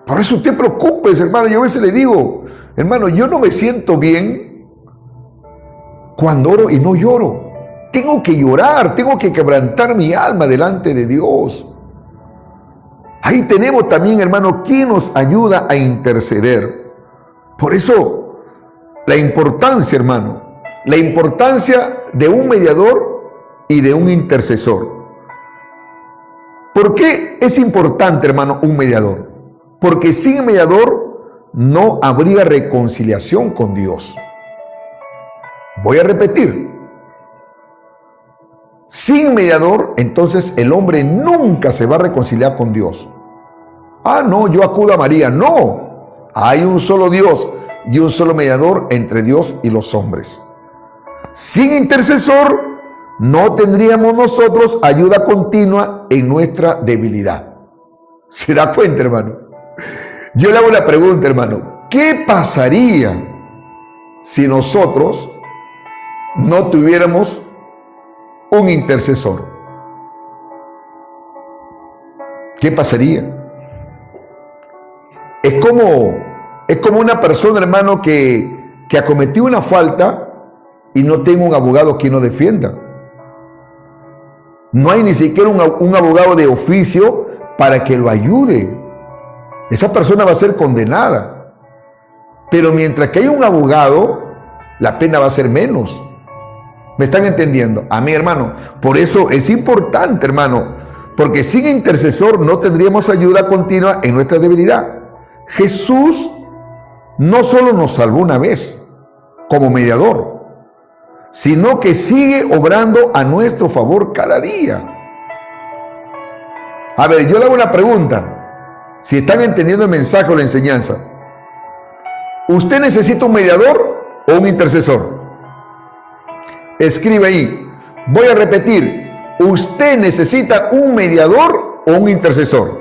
Por eso usted preocúpese, hermano. Yo a veces le digo: hermano, yo no me siento bien cuando oro y no lloro. Tengo que llorar, tengo que quebrantar mi alma delante de Dios. Ahí tenemos también, hermano, quien nos ayuda a interceder. Por eso, la importancia, hermano, la importancia de un mediador y de un intercesor. ¿Por qué es importante, hermano, un mediador? Porque sin mediador no habría reconciliación con Dios. Voy a repetir. Sin mediador, entonces el hombre nunca se va a reconciliar con Dios. Ah, no, yo acudo a María. No, hay un solo Dios y un solo mediador entre Dios y los hombres. Sin intercesor, no tendríamos nosotros ayuda continua en nuestra debilidad. ¿Se da cuenta, hermano? Yo le hago la pregunta, hermano: ¿qué pasaría si nosotros no tuviéramos un intercesor? ¿Qué pasaría? Es como una persona, hermano, que acometió una falta y no tiene un abogado quien lo defienda. No hay ni siquiera un abogado de oficio para que lo ayude. Esa persona va a ser condenada. Pero mientras que hay un abogado, la pena va a ser menos. ¿Me están entendiendo? A mí, hermano. Por eso es importante, hermano, porque sin intercesor no tendríamos ayuda continua en nuestra debilidad. Jesús no solo nos salvó una vez como mediador, sino que sigue obrando a nuestro favor cada día. A ver, yo le hago una pregunta, si están entendiendo el mensaje o la enseñanza. ¿Usted necesita un mediador o un intercesor? Escribe ahí. Voy a repetir. ¿Usted necesita un mediador o un intercesor?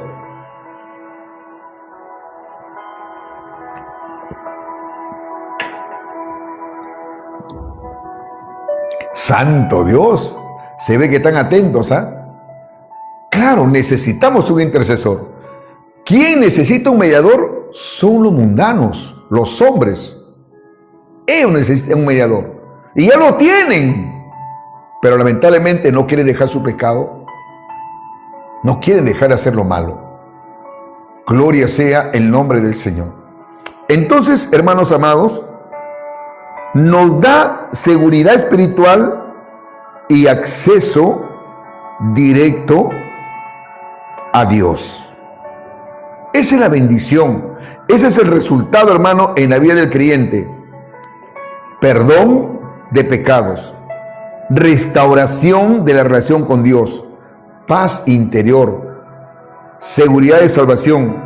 Santo Dios. Se ve que están atentos, ¿ah? Claro, necesitamos un intercesor. ¿Quién necesita un mediador? Son los mundanos, los hombres. Ellos necesitan un mediador. Y ya lo tienen. Pero lamentablemente no quieren dejar su pecado. No quieren dejar de hacer lo malo. Gloria sea el nombre del Señor. Entonces, hermanos amados, nos da seguridad espiritual y acceso directo a Dios. Esa es la bendición. Ese es el resultado, hermano, en la vida del creyente. Perdón de pecados, restauración de la relación con Dios, paz interior, seguridad de salvación,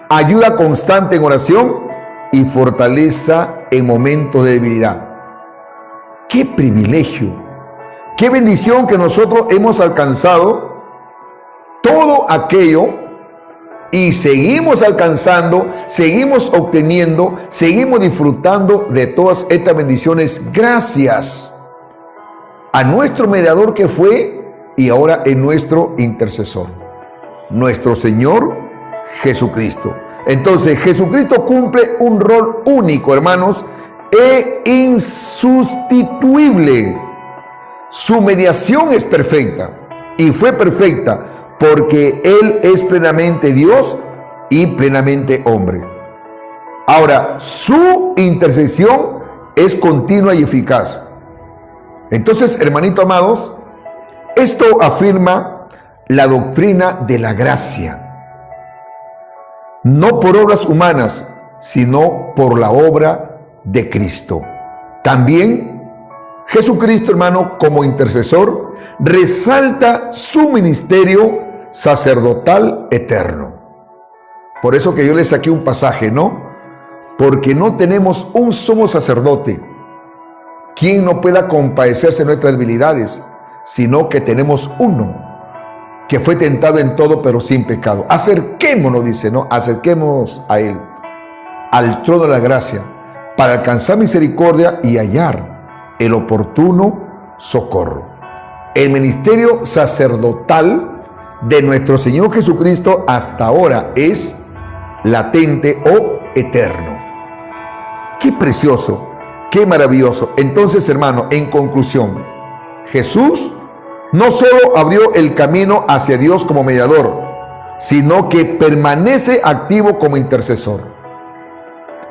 ayuda constante en oración y fortaleza en momentos de debilidad. ¡Qué privilegio! ¡Qué bendición que nosotros hemos alcanzado todo aquello y seguimos alcanzando, seguimos obteniendo, seguimos disfrutando de todas estas bendiciones gracias a nuestro mediador que fue y ahora es nuestro intercesor, nuestro Señor Jesucristo? Entonces, Jesucristo cumple un rol único, hermanos, e insustituible. Su mediación es perfecta y fue perfecta porque Él es plenamente Dios y plenamente hombre. Ahora, su intercesión es continua y eficaz. Entonces, hermanitos amados, esto afirma la doctrina de la gracia. No por obras humanas, sino por la obra de Cristo. También Jesucristo, hermano, como intercesor, resalta su ministerio sacerdotal eterno. Por eso que yo le saqué un pasaje, ¿no? Porque no tenemos un sumo sacerdote quien no pueda compadecerse de nuestras debilidades, sino que tenemos uno que fue tentado en todo pero sin pecado. Acerquémonos, dice, ¿no? Acerquémonos a Él, al trono de la gracia, para alcanzar misericordia y hallar el oportuno socorro. El ministerio sacerdotal de nuestro Señor Jesucristo hasta ahora es latente o eterno. ¡Qué precioso! ¡Qué maravilloso! Entonces, hermano, en conclusión, Jesús no solo abrió el camino hacia Dios como mediador, sino que permanece activo como intercesor.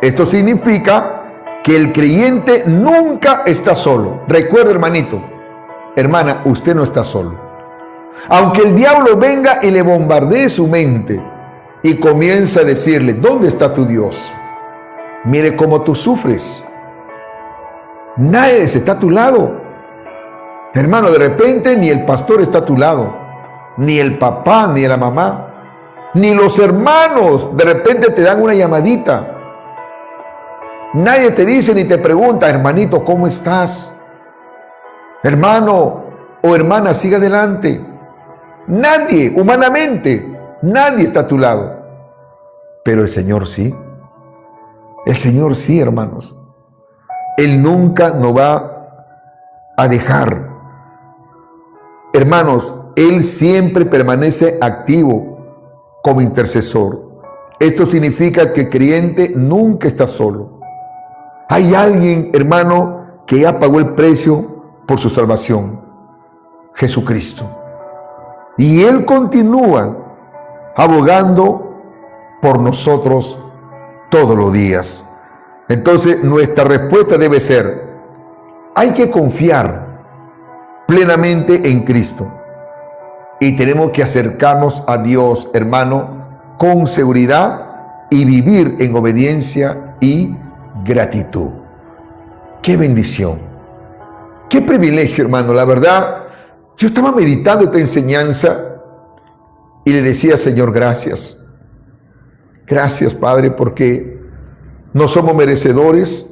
Esto significa que el creyente nunca está solo. Recuerde, hermanito, hermana, usted no está solo. Aunque el diablo venga y le bombardee su mente y comienza a decirle, ¿dónde está tu Dios? Mire cómo tú sufres. Nadie está a tu lado. Hermano, de repente ni el pastor está a tu lado, ni el papá, ni la mamá, ni los hermanos de repente te dan una llamadita. Nadie te dice ni te pregunta, hermanito, ¿cómo estás? Hermano o hermana, sigue adelante. Nadie, humanamente, nadie está a tu lado. Pero el Señor sí. El Señor sí, hermanos. Él nunca nos va a dejar. Hermanos, Él siempre permanece activo como intercesor. Esto significa que el creyente nunca está solo. Hay alguien, hermano, que ya pagó el precio por su salvación. Jesucristo. Y Él continúa abogando por nosotros todos los días. Entonces, nuestra respuesta debe ser: hay que confiar plenamente en Cristo. Y tenemos que acercarnos a Dios, hermano, con seguridad y vivir en obediencia y gratitud. ¡Qué bendición! ¡Qué privilegio, hermano! La verdad, yo estaba meditando esta enseñanza y le decía: Señor, gracias. Gracias, Padre, porque no somos merecedores.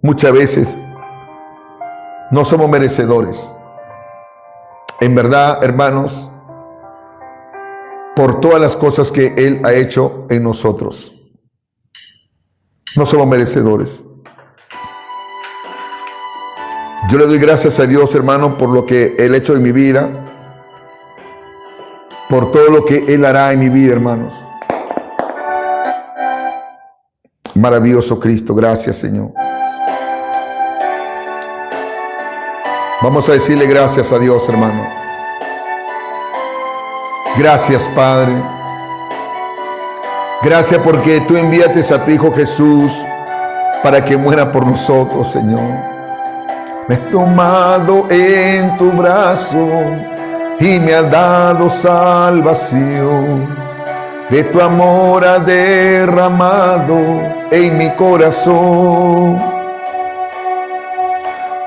Muchas veces no somos merecedores. En verdad, hermanos, por todas las cosas que Él ha hecho en nosotros, no somos merecedores. Yo le doy gracias a Dios, hermano, por lo que Él ha hecho en mi vida, por todo lo que Él hará en mi vida, hermanos. Maravilloso Cristo, gracias, Señor. Vamos a decirle gracias a Dios, hermano. Gracias, Padre. Gracias porque tú enviaste a tu Hijo Jesús para que muera por nosotros, Señor. Me has tomado en tu brazo y me has dado salvación. De tu amor ha derramado en mi corazón.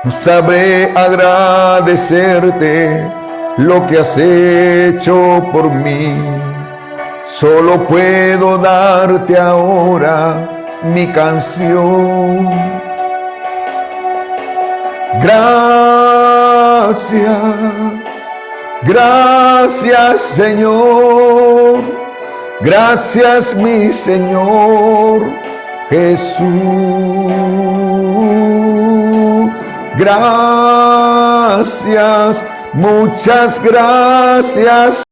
No sabré agradecerte lo que has hecho por mí. Solo puedo darte ahora mi canción. Gracias, gracias, Señor. Gracias, mi Señor Jesús. Gracias, muchas gracias.